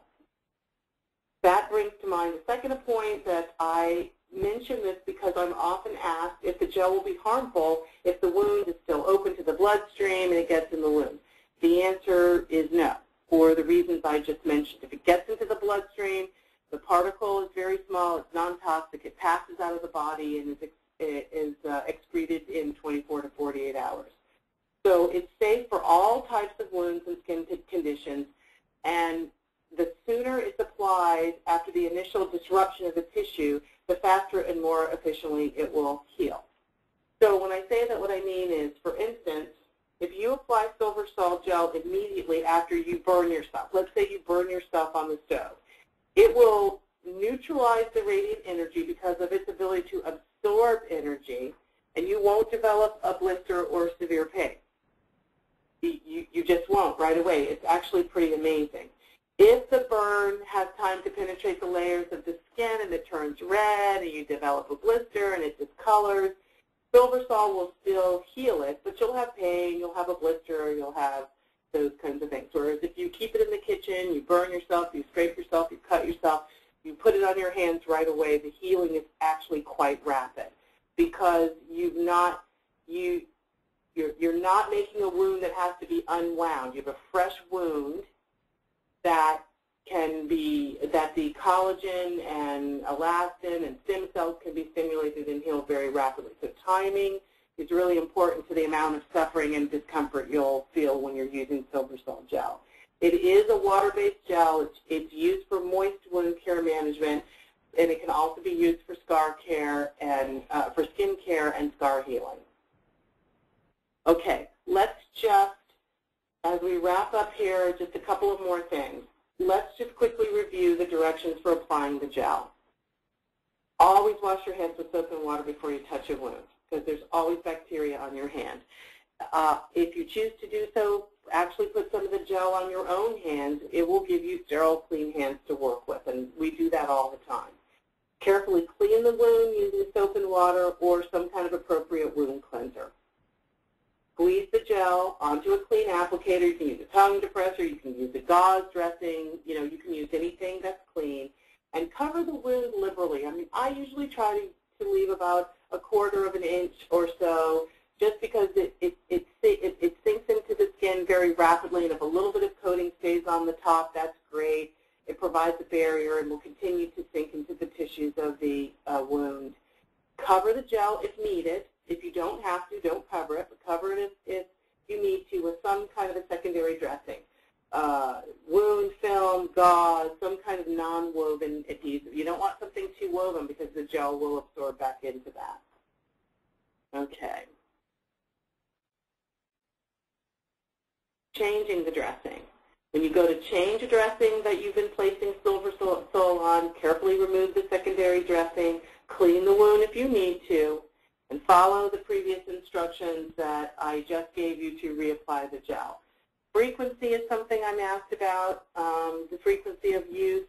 That brings to mind the second point that I mention this because I'm often asked if the gel will be harmful if the wound is still open to the bloodstream and it gets in the wound. The answer is no, for the reasons I just mentioned. If it gets into the bloodstream, the particle is very small, it's non-toxic, it passes out of the body and is excreted in 24 to 48 hours. So it's safe for all types of wounds and skin conditions, and the sooner it's applied after the initial disruption of the tissue, the faster and more efficiently it will heal. So when I say that, what I mean is, for instance, if you apply silver salt gel immediately after you burn yourself, let's say you burn yourself on the stove, it will neutralize the radiant energy because of its ability to absorb energy, and you won't develop a blister or severe pain. You just won't right away. It's actually pretty amazing. If the burn has time to penetrate the layers of the skin and it turns red and you develop a blister and it discolors, silver salt will still heal it, but you'll have pain, you'll have a blister, you'll have those kinds of things. Whereas if you keep it in the kitchen, you burn yourself, you scrape yourself, you cut yourself, you put it on your hands right away, the healing is actually quite rapid because you're not making a wound that has to be unwound. You have a fresh wound that the collagen and elastin and stem cells can be stimulated and healed very rapidly. So timing is really important to the amount of suffering and discomfort you'll feel when you're using Silver Sol gel. It is a water-based gel. It's used for moist wound care management, and it can also be used for scar care and for skin care and scar healing. Okay, let's just, as we wrap up here, just a couple of more things. Let's just quickly review the directions for applying the gel. Always wash your hands with soap and water before you touch a wound, because there's always bacteria on your hand. If you choose to do so, actually put some of the gel on your own hands. It will give you sterile, clean hands to work with, and we do that all the time. Carefully clean the wound using soap and water or some kind of appropriate wound cleanser. Squeeze the gel onto a clean applicator. You can use a tongue depressor. You can use a gauze dressing. You can use anything that's clean. And cover the wound liberally. I mean, I usually try to leave about 1/4 of an inch or so, just because it sinks into the skin very rapidly, and if a little bit of coating stays on the top, that's great. It provides a barrier and will continue to sink into the tissues of the wound. Cover the gel if needed. If you don't have to, don't cover it, but cover it if you need to with some kind of a secondary dressing. Wound film, gauze, some kind of non-woven adhesive. You don't want something too woven because the gel will absorb back into that. Okay. Changing the dressing. When you go to change a dressing that you've been placing Silver Sol on, carefully remove the secondary dressing, clean the wound if you need to, and follow the previous instructions that I just gave you to reapply the gel. Frequency is something I'm asked about, the frequency of use.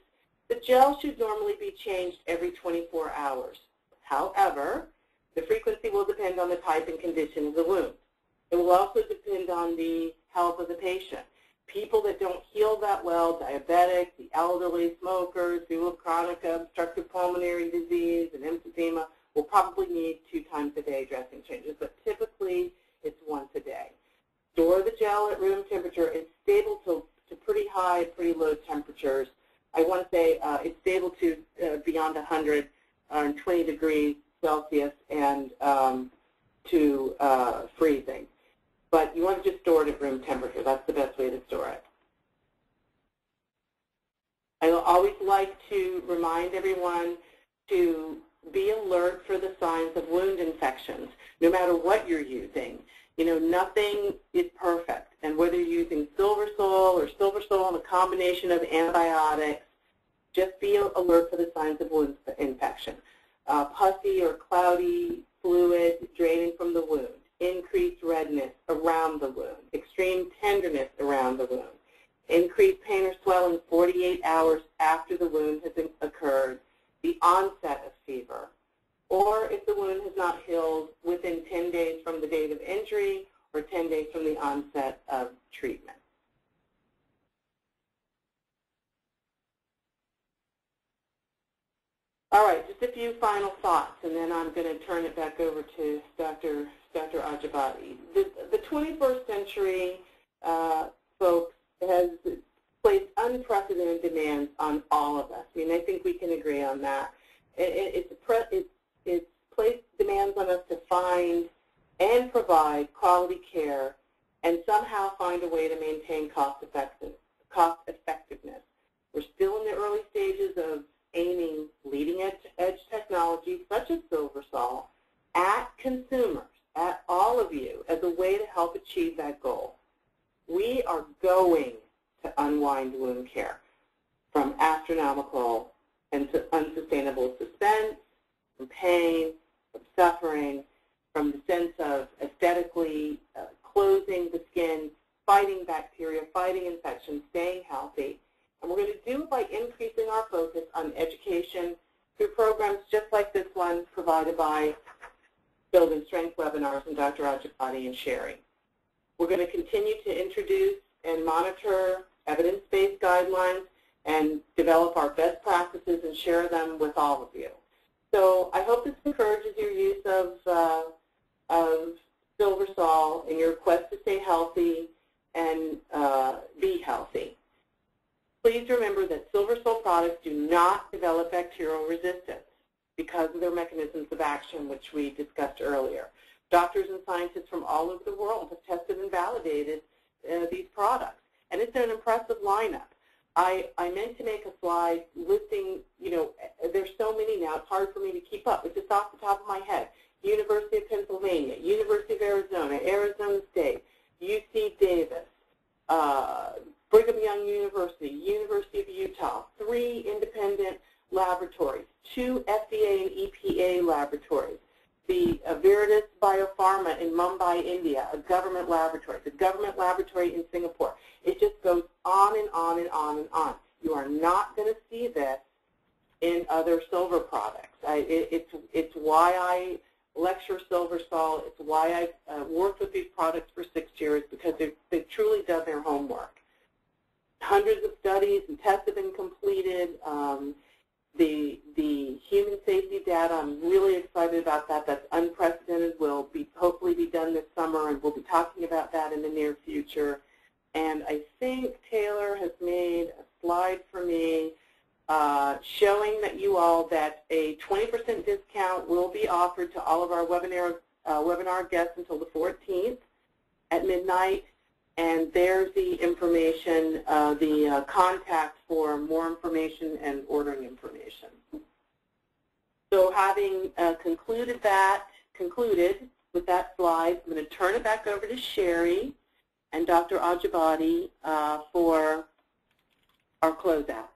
The gel should normally be changed every 24 hours. However, the frequency will depend on the type and condition of the wound. It will also depend on the health of the patient. People that don't heal that well, diabetics, the elderly, smokers who have chronic obstructive pulmonary disease and emphysema, will probably need 2 times a day dressing changes, but typically it's once a day. Store the gel at room temperature. It's stable to pretty high, pretty low temperatures. I want to say it's stable to beyond 120 degrees Celsius and to freezing. But you want to just store it at room temperature. That's the best way to store it. I always like to remind everyone to be alert for the signs of wound infections, no matter what you're using. Nothing is perfect. And whether you're using Silver Sol or Silver Sol and a combination of antibiotics, just be alert for the signs of wound infection. Pussy or cloudy fluid draining from the wound, increased redness around the wound, extreme tenderness around the wound, increased pain or swelling 48 hours after the wound has occurred, the onset of fever, or if the wound has not healed within 10 days from the date of injury or 10 days from the onset of treatment. All right, just a few final thoughts, and then I'm going to turn it back over to Dr. Ajabati. The 21st century, folks, has placed unprecedented demands on all of us. I mean, I think we can agree on that. It's placed demands on us to find and provide quality care and somehow find a way to maintain cost effectiveness. We're still in the early stages of aiming leading-edge technology, such as Silver Sol, at consumers, at all of you, as a way to help achieve that goal. We are going to unwind wound care from astronomical and unsustainable suspense, from pain, from suffering, from the sense of aesthetically closing the skin, fighting bacteria, fighting infection, staying healthy. And we're going to do it by increasing our focus on education through programs just like this one provided by Building Strength webinars and Dr. Ajabati and Sherry. We're going to continue to introduce and monitor evidence-based guidelines and develop our best practices and share them with all of you. So I hope this encourages your use of silver sol in your quest to stay healthy and be healthy. Please remember that silver sol products do not develop bacterial resistance because of their mechanisms of action, which we discussed earlier. Doctors and scientists from all over the world have tested and validated these products, and it's an impressive lineup. I meant to make a slide listing, there's so many now, it's hard for me to keep up. It's just off the top of my head. University of Pennsylvania, University of Arizona, Arizona State, UC Davis, Brigham Young University, University of Utah, 3 independent laboratories, 2 FDA and EPA laboratories, the Veritas Biopharma in Mumbai, India, a government laboratory, the government laboratory in Singapore. It just goes on and on and on and on. You are not going to see this in other silver products. It's why I lecture silver sol. It's why I've worked with these products for 6 years, because they've truly done their homework. Hundreds of studies and tests have been completed. The human safety data, I'm really excited about that. That's unprecedented. Will hopefully be done this summer, and we'll be talking about that in the near future. And I think Taylor has made a slide for me showing that that a 20% discount will be offered to all of our webinar guests until the 14th at midnight. And there's the information, the contact for more information and ordering information. So having concluded with that slide, I'm going to turn it back over to Sherry and Dr. Ajabadi for our closeout.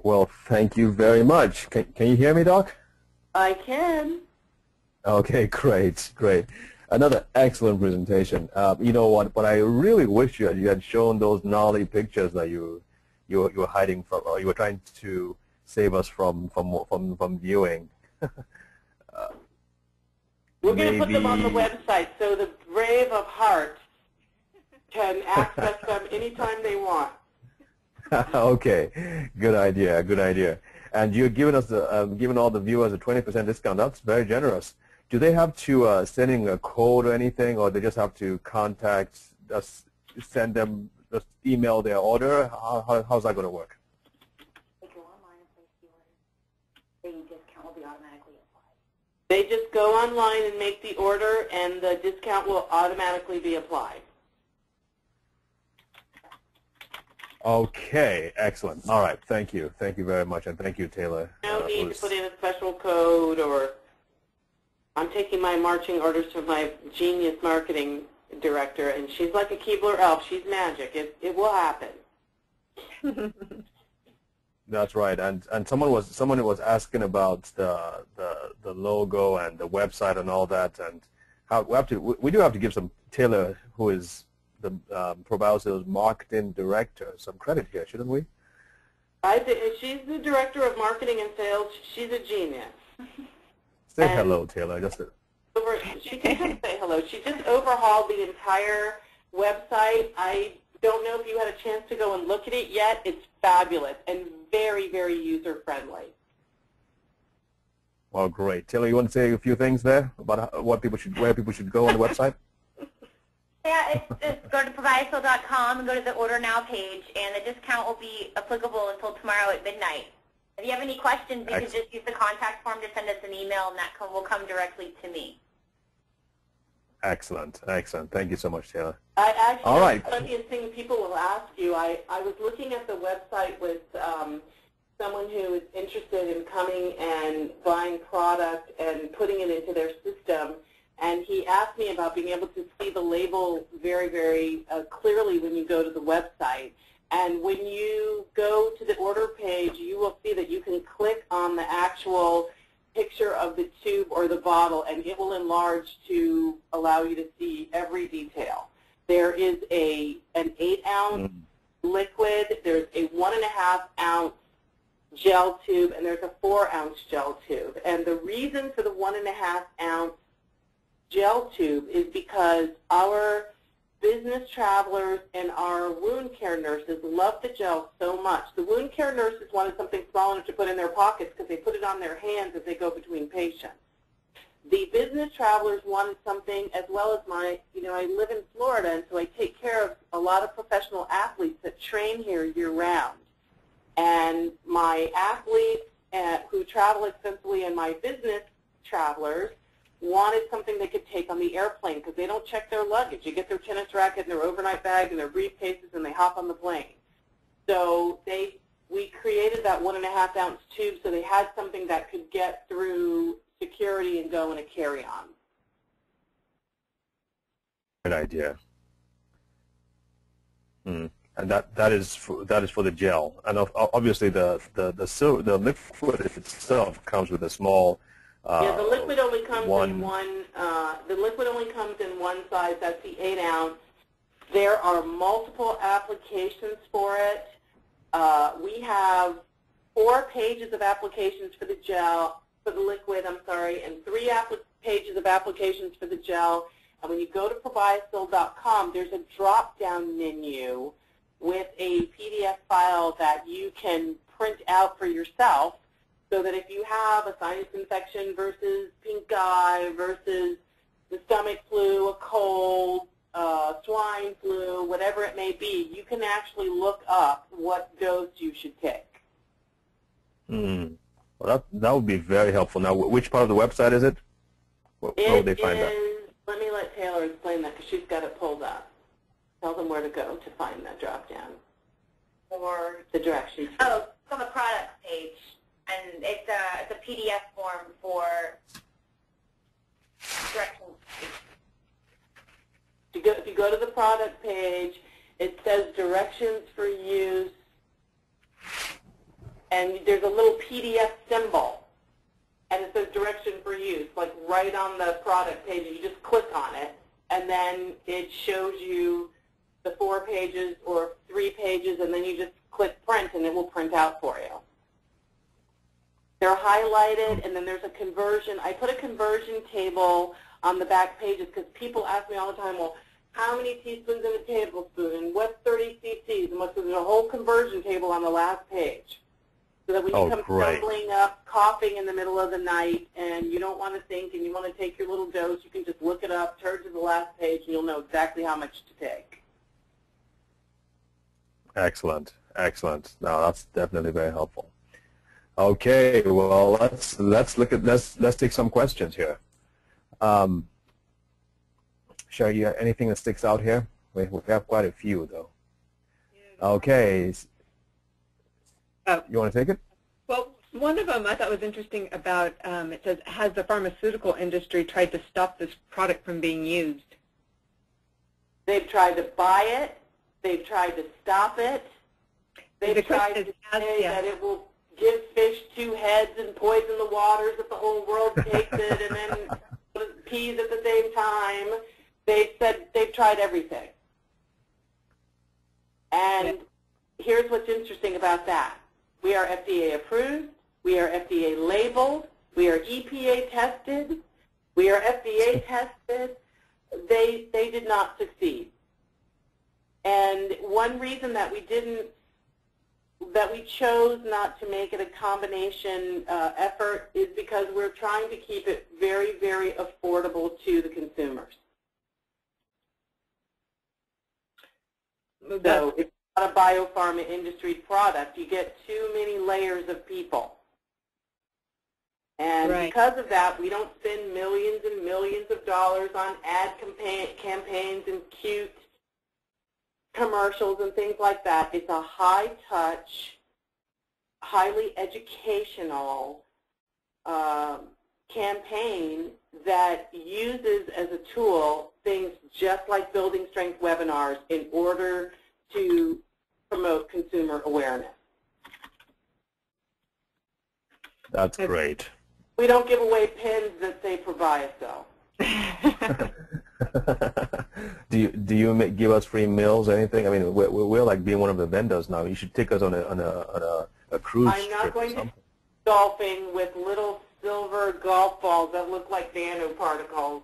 Well, thank you very much. Can you hear me, Doc? I can. Okay, great. Another excellent presentation. You know what? But I really wish you had shown those gnarly pictures that you were hiding from, or you were trying to save us from viewing. We're going to put them on the website so the brave of heart can access them anytime they want. Okay, good idea. And you're giving us giving all the viewers a 20% discount. That's very generous. Do they have to send in a code or anything, or they just have to contact us, send them, just email their order? How's that going to work? They go online and place the order. The discount will be automatically applied. They just go online and make the order, and the discount will automatically be applied. Okay, excellent. All right, thank you very much, and thank you, Taylor. No need to put in a special code, or I'm taking my marching orders from my genius marketing director, and she's like a Keebler elf. She's magic. It will happen. That's right, and someone was asking about the logo and the website and all that, and how we do have to give Taylor, who is the ProBioSales marketing director, some credit here, shouldn't we? She's the director of marketing and sales. She's a genius. Say hello, Taylor. She can just say hello. She just overhauled the entire website. I don't know if you had a chance to go and look at it yet. It's fabulous and very, very user-friendly. Well, great. Taylor, you want to say a few things there about where people should go on the website? Yeah, it's go to proviso.com and go to the Order Now page, and the discount will be applicable until tomorrow at midnight. If you have any questions, you can just use the contact form to send us an email, and that will come directly to me. Excellent. Thank you so much, Taylor. All right. The funniest thing people will ask you, I was looking at the website with someone who is interested in coming and buying product and putting it into their system, and he asked me about being able to see the label very, very clearly when you go to the website. And when you go to the order page, you will see that you can click on the actual picture of the tube or the bottle, and it will enlarge to allow you to see every detail. There is an 8-ounce liquid, there's a 1.5-ounce gel tube, and there's a 4-ounce gel tube. And the reason for the 1.5-ounce gel gel tube is because our business travelers and our wound care nurses love the gel so much. The wound care nurses wanted something small enough to put in their pockets because they put it on their hands as they go between patients. The business travelers wanted something, as well as I live in Florida, and so I take care of a lot of professional athletes that train here year-round. And my athletes who travel extensively and my business travelers wanted something they could take on the airplane because they don't check their luggage. You get their tennis racket and their overnight bag and their briefcases, and they hop on the plane. So we created that 1.5 ounce tube so they had something that could get through security and go in a carry-on. Good idea. And that is for the gel, and obviously the liquid itself comes with a small. Yeah, the liquid only comes in one. The liquid only comes in one size. That's the 8 ounce. There are multiple applications for it. We have 4 pages of applications for the gel, for the liquid. I'm sorry, and 3 pages of applications for the gel. And when you go to proviasil.com, there's a drop-down menu with a PDF file that you can print out for yourself, so that if you have a sinus infection versus pink eye versus the stomach flu, a cold, swine flu, whatever it may be, you can actually look up what dose you should take. Well, that would be very helpful. Now, which part of the website is it? Where would they find that? Let me let Taylor explain that because she's got it pulled up. Tell them where to go to find that drop down. Or the directions. Oh, it's on the products page. And it's a PDF form for directions. If you go to the product page, it says directions for use, and there's a little PDF symbol, and it says direction for use, like right on the product page. You just click on it, and then it shows you the 4 pages or 3 pages, and then you just click print, and it will print out for you. They're highlighted, and then there's a conversion. I put a conversion table on the back pages because people ask me all the time, well, how many teaspoons in a tablespoon, and what's 30 cc's, and what's, there's a whole conversion table on the last page. So that when you come stumbling up, coughing in the middle of the night, and you don't want to think, and you want to take your little dose, you can just look it up, turn to the last page, and you'll know exactly how much to take. Excellent, excellent. No, that's definitely very helpful. Okay, well, let's take some questions here. Sherry, anything that sticks out here? We have quite a few, though. Okay. You want to take it? Well, one of them I thought was interesting about, it says, has the pharmaceutical industry tried to stop this product from being used? They've tried to buy it. They've tried to stop it. They've tried to say that it will give fish 2 heads and poison the waters if the whole world takes it, and then peas at the same time. They've said they've tried everything. And here's what's interesting about that. We are FDA approved. We are FDA labeled. We are EPA tested. We are FDA tested. They did not succeed. And one reason that we chose not to make it a combination effort is because we're trying to keep it very, very affordable to the consumers. So it's not a biopharma industry product. You get too many layers of people. And because of that, we don't spend millions and millions of dollars on ad campaigns and cute commercials and things like that. It's a high-touch, highly educational campaign that uses as a tool things just like building strength webinars in order to promote consumer awareness. That's great. We don't give away pins that say Proviasil. Do you give us free meals or anything? I mean, we're like being one of the vendors now. You should take us on a cruise I'm not trip going or something. to golfing with little silver golf balls that look like nanoparticles.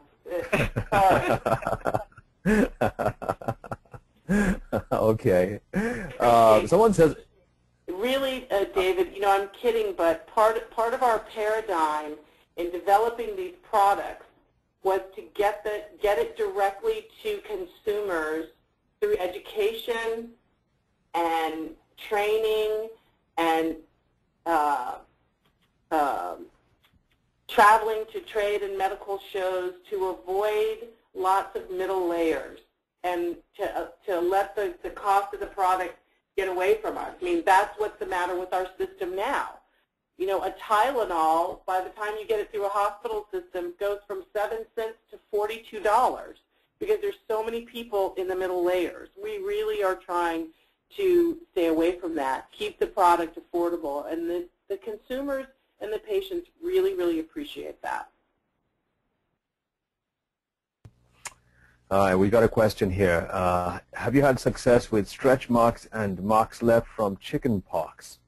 Sorry. Okay. Someone says, Really, David, you know, I'm kidding, but part of our paradigm in developing these products was to get it directly to consumers through education and training and traveling to trade and medical shows to avoid lots of middle layers and to let the cost of the product get away from us. I mean, that's what's the matter with our system now. You know, a Tylenol, by the time you get it through a hospital system, goes from 7 cents to $42 because there's so many people in the middle layers. We really are trying to stay away from that, keep the product affordable, and the consumers and the patients really, really appreciate that. all right, we got a question here. Have you had success with stretch marks and marks left from chicken pox?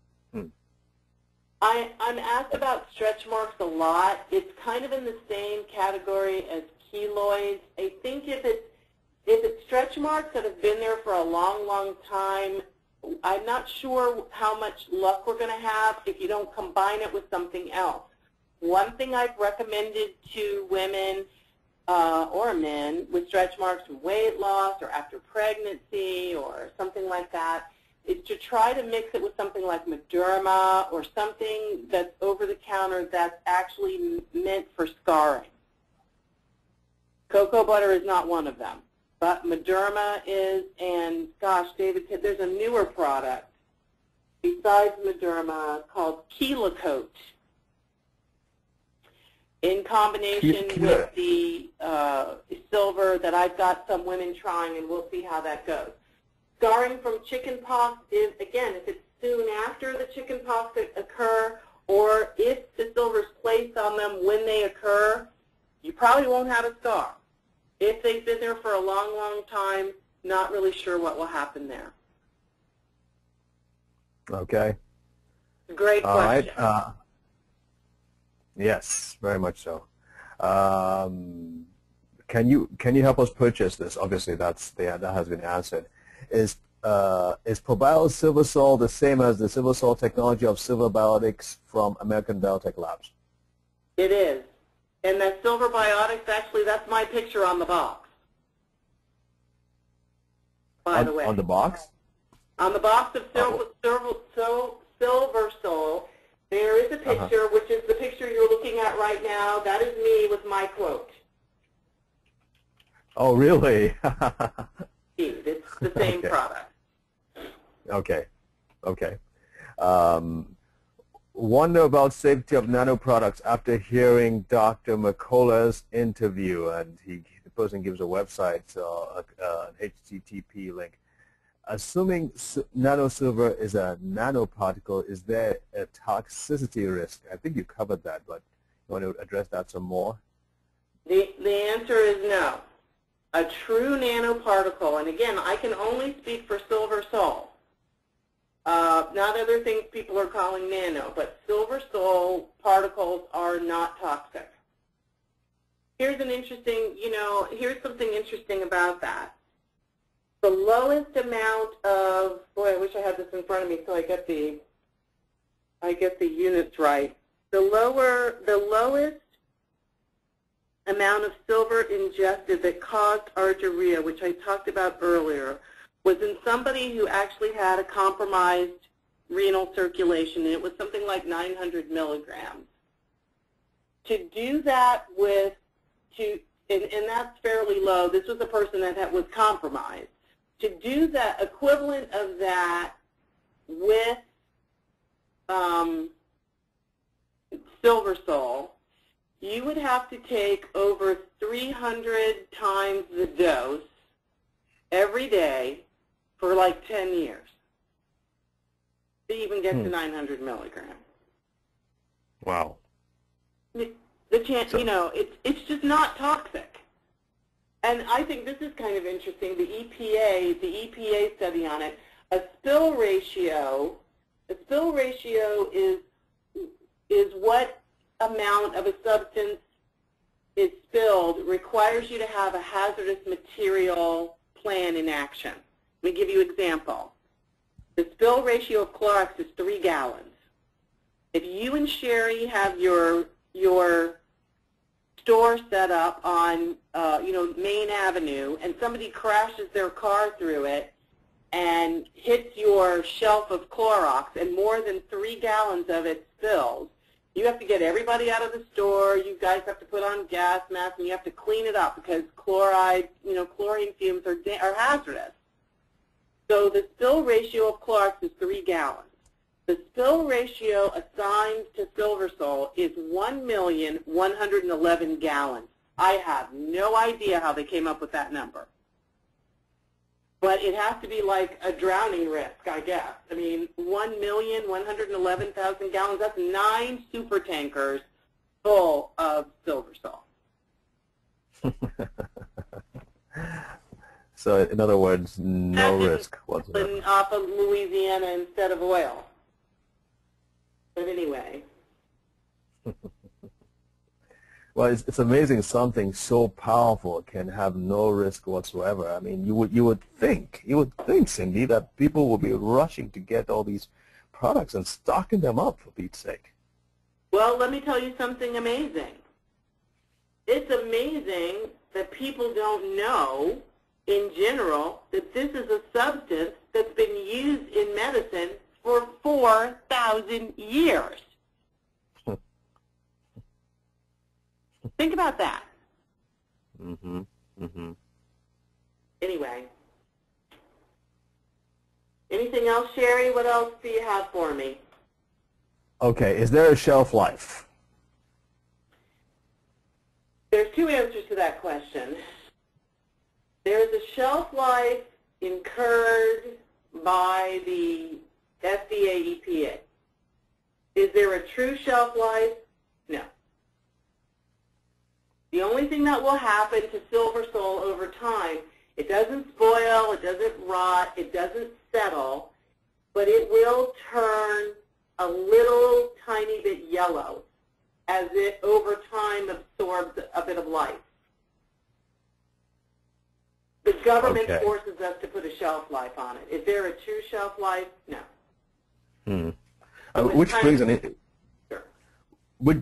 I'm asked about stretch marks a lot. It's kind of in the same category as keloids. I think if it's stretch marks that have been there for a long, long time, I'm not sure how much luck we're going to have if you don't combine it with something else. One thing I've recommended to women or men with stretch marks from weight loss or after pregnancy or something like that is to try to mix it with something like Mederma or something that's over-the-counter that's actually meant for scarring. Cocoa butter is not one of them, but Mederma is, and gosh, David, there's a newer product besides Mederma called Kelacote in combination with the silver that I've got some women trying, and we'll see how that goes. Scarring from chicken pox is, again, if it's soon after the chicken pox occur or if the silver is placed on them when they occur, you probably won't have a scar. If they've been there for a long, long time, not really sure what will happen there. Okay. Great question. All right. Yes, very much so. Can you help us purchase this? Obviously, that has been answered. Is Probio Silver Sol the same as the Silver Sol technology of Silver Biotics from American Biotech Labs? It is. And that Silver Biotics, actually, that's my picture on the box, by the way. On the box? On the box of Silver Sol, there is a picture, which is the picture you're looking at right now. That is me with my quote. Oh, really? It's the same product. Okay. Okay. Wonder about safety of nano products after hearing Dr. McCullough's interview, and the person gives a website, an HTTP link. Assuming nanosilver is a nanoparticle, is there a toxicity risk? I think you covered that, but you want to address that some more? The answer is no. A true nanoparticle, and again, I can only speak for Silver Sol. Not other things people are calling nano, but Silver Sol particles are not toxic. Here's here's something interesting about that. The lowest amount of, boy, I wish I had this in front of me so I get the units right. The lowest amount of silver ingested that caused argyria, which I talked about earlier, was in somebody who actually had a compromised renal circulation, and it was something like 900 milligrams. To do that and that's fairly low. This was a person that was compromised. To do that equivalent of that with Silver Sol, you would have to take over 300 times the dose every day for like 10 years to even get to 900 milligrams. Wow. The chance, it's just not toxic. And I think this is kind of interesting. The EPA study on it. A spill ratio is what amount of a substance is spilled requires you to have a hazardous material plan in action. Let me give you an example. The spill ratio of Clorox is 3 gallons. If you and Sherry have your store set up on Main Avenue and somebody crashes their car through it and hits your shelf of Clorox and more than 3 gallons of it spills, you have to get everybody out of the store. You guys have to put on gas masks and you have to clean it up because chlorine fumes are hazardous. So the spill ratio of Clorox is 3 gallons. The spill ratio assigned to Silversol is 1,111 gallons. I have no idea how they came up with that number. But it has to be like a drowning risk, I guess. I mean, 1,111,000 gallons, that's 9 super tankers full of Silversol. So in other words, no risk whatsoever. Off of Louisiana instead of oil. But anyway. Well, it's amazing something so powerful can have no risk whatsoever. I mean, you would think, Cindy, that people would be rushing to get all these products and stocking them up, for Pete's sake. Well, let me tell you something amazing. It's amazing that people don't know, in general, that this is a substance that's been used in medicine for 4,000 years. Think about that. Mm-hmm. Mm-hmm. Anyway. Anything else, Sherry? What else do you have for me? Okay, is there a shelf life? There's 2 answers to that question. There's a shelf life incurred by the FDA EPA. Is there a true shelf life? No. The only thing that will happen to Silversol over time, it doesn't spoil, it doesn't rot, it doesn't settle, but it will turn a little tiny bit yellow as it over time absorbs a bit of life. The government forces us to put a shelf life on it. Is there a true shelf life? No. Which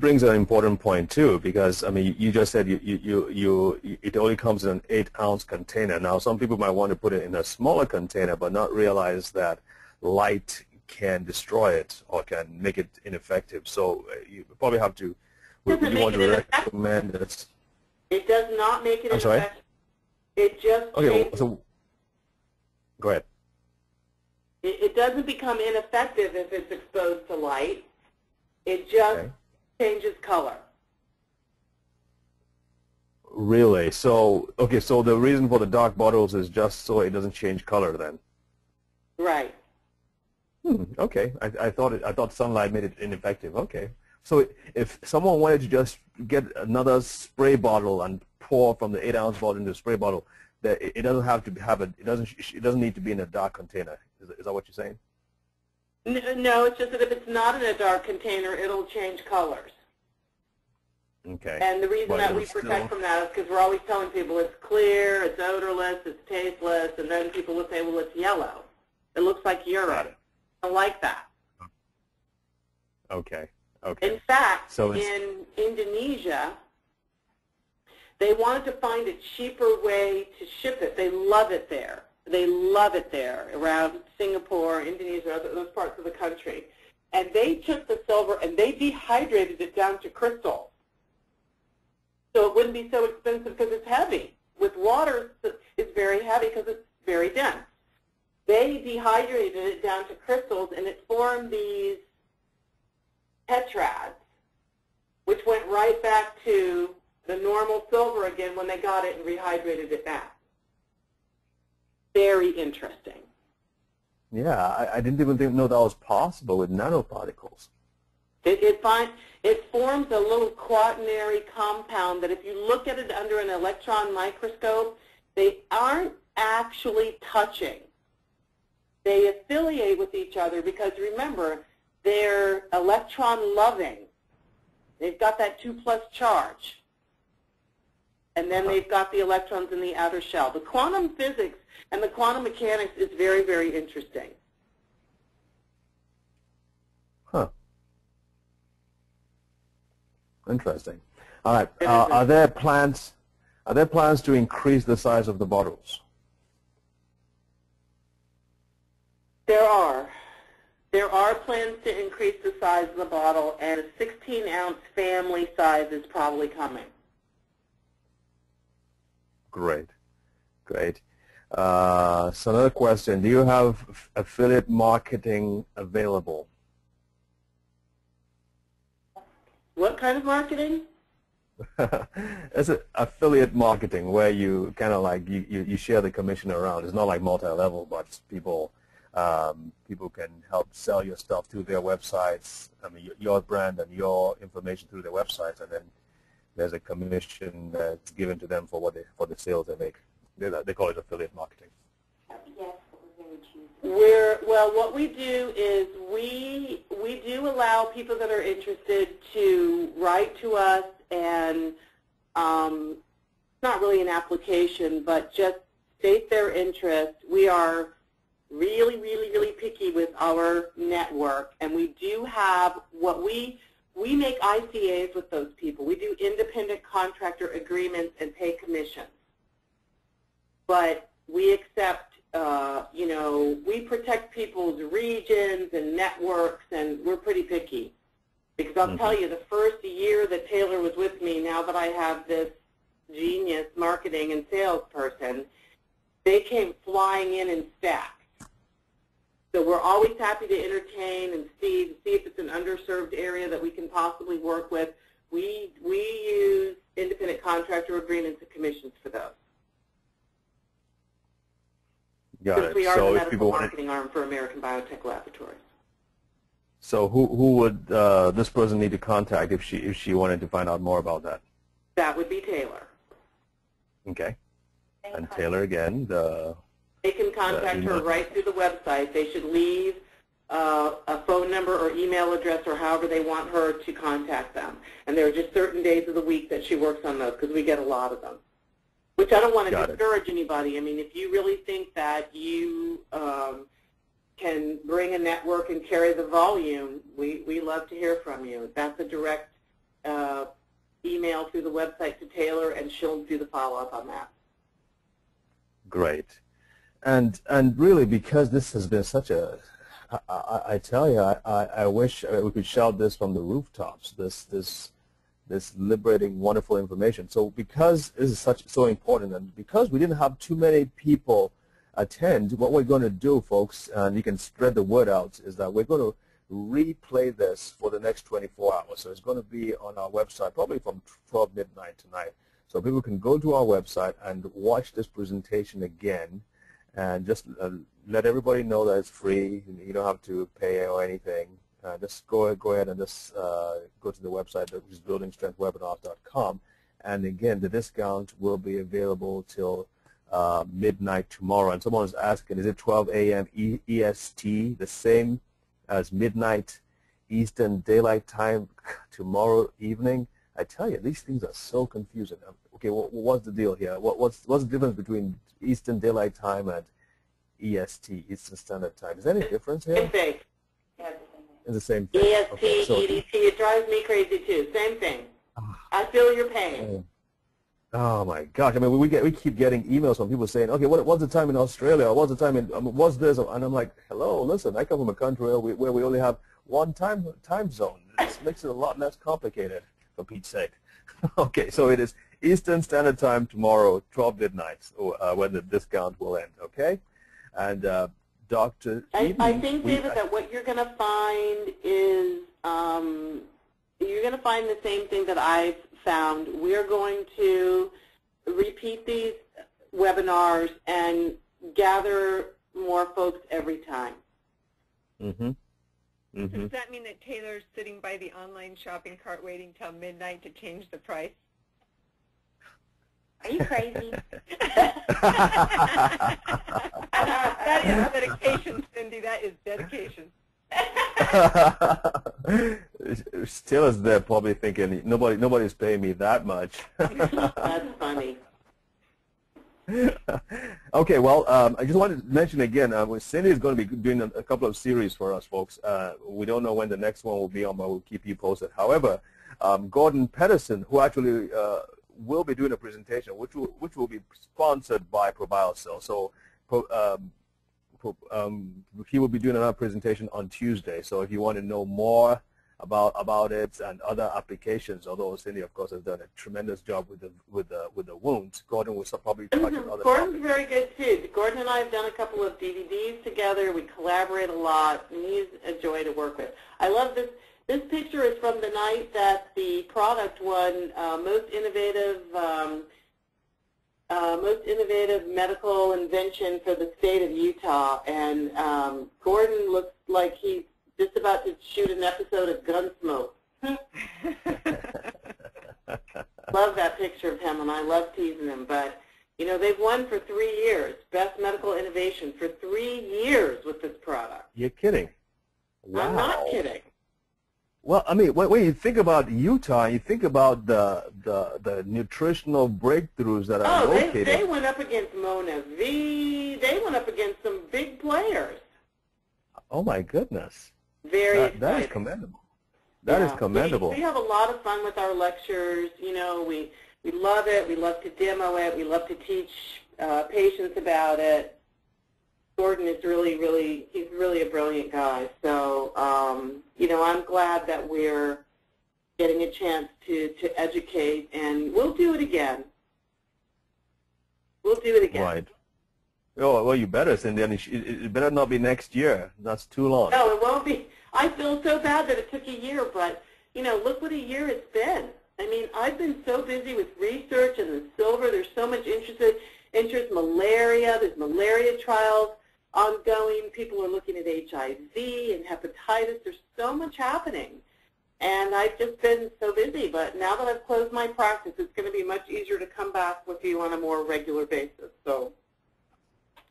brings an important point too, because I mean, you just said it only comes in an 8-ounce container. Now, some people might want to put it in a smaller container, but not realize that light can destroy it or can make it ineffective. So you probably have to. Would you want to recommend it? It does not make it ineffective. Sorry? It just so go ahead. It doesn't become ineffective if it's exposed to light. It just changes color. Really? So so the reason for the dark bottles is just so it doesn't change color then? Right. Okay. I thought sunlight made it ineffective. Okay. So if someone wanted to just get another spray bottle and pour from the 8-ounce bottle into a spray bottle, that it doesn't have to have it doesn't need to be in a dark container. Is that what you're saying? No, it's just that if it's not in a dark container, it'll change colors. Okay. And the reason that we protect from that is because we're always telling people it's clear, it's odorless, it's tasteless, and then people will say, well, it's yellow. It looks like urine. I don't like that. Okay. Okay. In fact, in Indonesia, they wanted to find a cheaper way to ship it. They love it there. They love it there around Singapore, Indonesia, those parts of the country. And they took the silver and they dehydrated it down to crystals. So it wouldn't be so expensive because it's heavy. With water, it's very heavy because it's very dense. They dehydrated it down to crystals and it formed these tetrads, which went right back to the normal silver again when they got it and rehydrated it back. Very interesting. Yeah, I didn't even know that was possible with nanoparticles. It forms a little quaternary compound that if you look at it under an electron microscope, they aren't actually touching. They affiliate with each other because, remember, they're electron-loving. They've got that 2+ charge. and then they've got the electrons in the outer shell. The quantum physics and the quantum mechanics is very, very interesting. Huh. Interesting. All right. Are there plans to increase the size of the bottles? There are. There are plans to increase the size of the bottle, and a 16-ounce family size is probably coming. Great. Great. So another question. Do you have affiliate marketing available? What kind of marketing? It's affiliate marketing where you kind of like you share the commission around. It's not like multi-level, but people can help sell your stuff through their websites. I mean, your brand and your information through their websites, and then there's a commission that's given to them for the sales they make. They call it affiliate marketing. Yes, Well, what we do is we do allow people that are interested to write to us, and it's not really an application, but just state their interest. We are really, really, really picky with our network, and we do have what we make ICAs with those people. We do independent contractor agreements and pay commissions. But we accept, we protect people's regions and networks, and we're pretty picky. Because I'll tell you, the first year that Taylor was with me, now that I have this genius marketing and sales person, they came flying in stacks. So we're always happy to entertain and see if it's an underserved area that we can possibly work with. We use independent contractor agreements and commissions for those. Got Since it. we are So the if medical people marketing arm for American Biotech Laboratories. So who would this person need to contact if she wanted to find out more about that? That would be Taylor. Okay. And Taylor again, They can contact her right through the website. They should leave a phone number or email address or however they want her to contact them. And there are just certain days of the week that she works on those because we get a lot of them. Which I don't want to discourage anybody. I mean, if you really think that you can bring a network and carry the volume, we love to hear from you. That's a direct email through the website to Taylor, and she'll do the follow-up on that. Great. And really, because this has been such a, I tell you, I wish we could shout this from the rooftops. This liberating, wonderful information. So because this is so important, and because we didn't have too many people attend, what we're going to do, folks, and you can spread the word out, is that we're going to replay this for the next 24 hours. So it's going to be on our website probably from 12 midnight tonight. So people can go to our website and watch this presentation again, and just let everybody know that it's free. You don't have to pay or anything. Just go ahead and just go to the website, which is buildingstrengthwebinars.com. And again, the discount will be available till midnight tomorrow. And someone is asking, is it 12 a.m. EST, the same as midnight Eastern Daylight Time tomorrow evening? I tell you, these things are so confusing. Okay, what's the deal here? What's the difference between Eastern Daylight Time and EST, Eastern Standard Time? Is there any difference here? Same thing. It's the same thing. EST, okay, so, EDT, it drives me crazy too. Same thing. I feel your pain. Oh my gosh! I mean, we keep getting emails from people saying, "Okay, what's the time in Australia? What's the time in what's this?" And I'm like, "Hello, listen. I come from a country where we only have one time zone. This makes it a lot less complicated, for Pete's sake." Okay, so it is Eastern Standard Time tomorrow, 12 midnight, when the discount will end. Okay, and Dr. Eaton, I think, David, that what you're going to find is you're going to find the same thing that I've found. We're going to repeat these webinars and gather more folks every time. Does that mean that Taylor's sitting by the online shopping cart waiting till midnight to change the price? Are you crazy? That is dedication, Cindy. That is dedication. Taylor's there probably thinking, nobody's paying me that much. That's funny. Okay, well, I just wanted to mention again, Cindy is going to be doing a couple of series for us, folks. We don't know when the next one will be on, but we'll keep you posted. However, Gordon Pedersen, who actually will be doing a presentation, which will be sponsored by ProBioCell. So he will be doing another presentation on Tuesday. So if you want to know more about it and other applications, although Cindy, of course, has done a tremendous job with the wounds, Gordon will probably talk about other Gordon's topics. very good too. Gordon and I have done a couple of DVDs together. We collaborate a lot, and he's a joy to work with. I love this. This picture is from the night that the product won most innovative medical invention for the state of Utah, and Gordon looks like he's just about to shoot an episode of Gunsmoke. Love that picture of him, and I love teasing him. But, you know, they've won for 3 years, Best Medical Innovation for 3 years with this product. You're kidding. Wow. I'm not kidding. Well, I mean, when you think about Utah, you think about the nutritional breakthroughs that are located. They went up against Mona V. They went up against some big players. Oh, my goodness. That is commendable. That is commendable. We have a lot of fun with our lectures. You know, we love it. We love to demo it. We love to teach patients about it. Gordon is he's really a brilliant guy. So, you know, I'm glad that we're getting a chance to educate, and we'll do it again. We'll do it again. Right. Oh, well, you better, Cindy. It better not be next year. That's too long. No, it won't be. I feel so bad that it took a year, but, you know, look what a year it's been. I mean, I've been so busy with research and the silver. There's so much interest, malaria. There's malaria trials ongoing. People are looking at HIV and hepatitis. There's so much happening. And I've just been so busy. But now that I've closed my practice, it's going to be much easier to come back with you on a more regular basis. So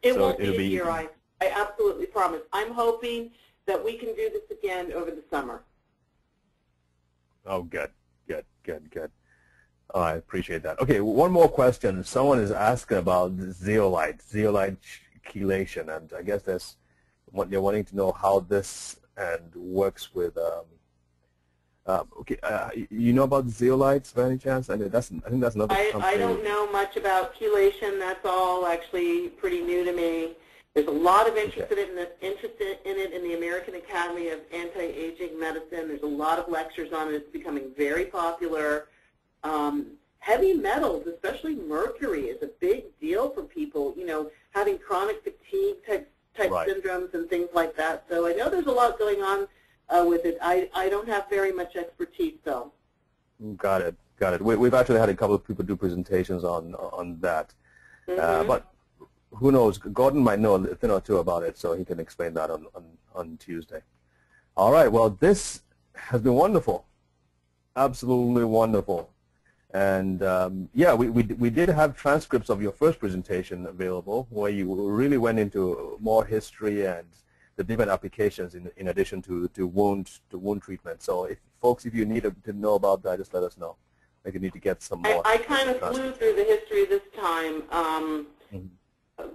it won't be a year, I absolutely promise. I'm hoping that we can do this again over the summer. Oh, good. Oh, I appreciate that. Okay, one more question. Someone is asking about zeolite chelation, and I guess they're wanting to know how this works with. You know about zeolites by any chance? I think that's another company. I don't know much about chelation. That's all actually pretty new to me. There's a lot of interest in it in the American Academy of Anti-Aging Medicine. There's a lot of lectures on it. It's becoming very popular. Heavy metals, especially mercury, is a big deal for people, you know, having chronic fatigue type syndromes and things like that. So I know there's a lot going on with it. I don't have very much expertise, though. Got it. We've actually had a couple of people do presentations on that. But who knows? Gordon might know a thing or two about it, so he can explain that on Tuesday. All right. Well, this has been wonderful. Absolutely wonderful. And yeah, we did have transcripts of your first presentation available, where you really went into more history and the different applications in addition to wound treatment. So if you need to know about that, just let us know. Like you need to get some more. I kind of flew through the history this time,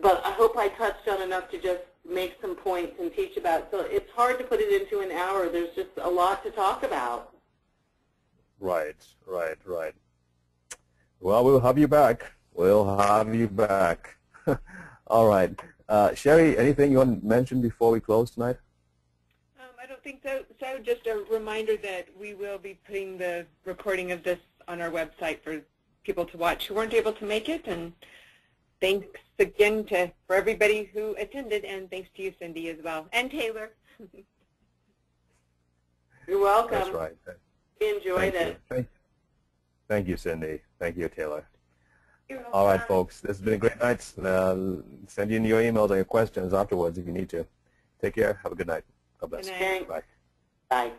but I hope I touched on enough to just make some points and teach about it. So it's hard to put it into an hour. There's just a lot to talk about. Right. Well, we'll have you back. All right. Sherry, anything you want to mention before we close tonight? I don't think so. So just a reminder that we will be putting the recording of this on our website for people to watch who weren't able to make it. And thanks again for everybody who attended, and thanks to you, Cindy, as well, and Taylor. You're welcome. That's right. Enjoyed it. Thank you, Cindy. Thank you, Taylor. You're All right, folks. This has been a great night. Send in your emails and your questions afterwards if you need to. Take care. Have a good night. God bless. Good night. Bye. Bye.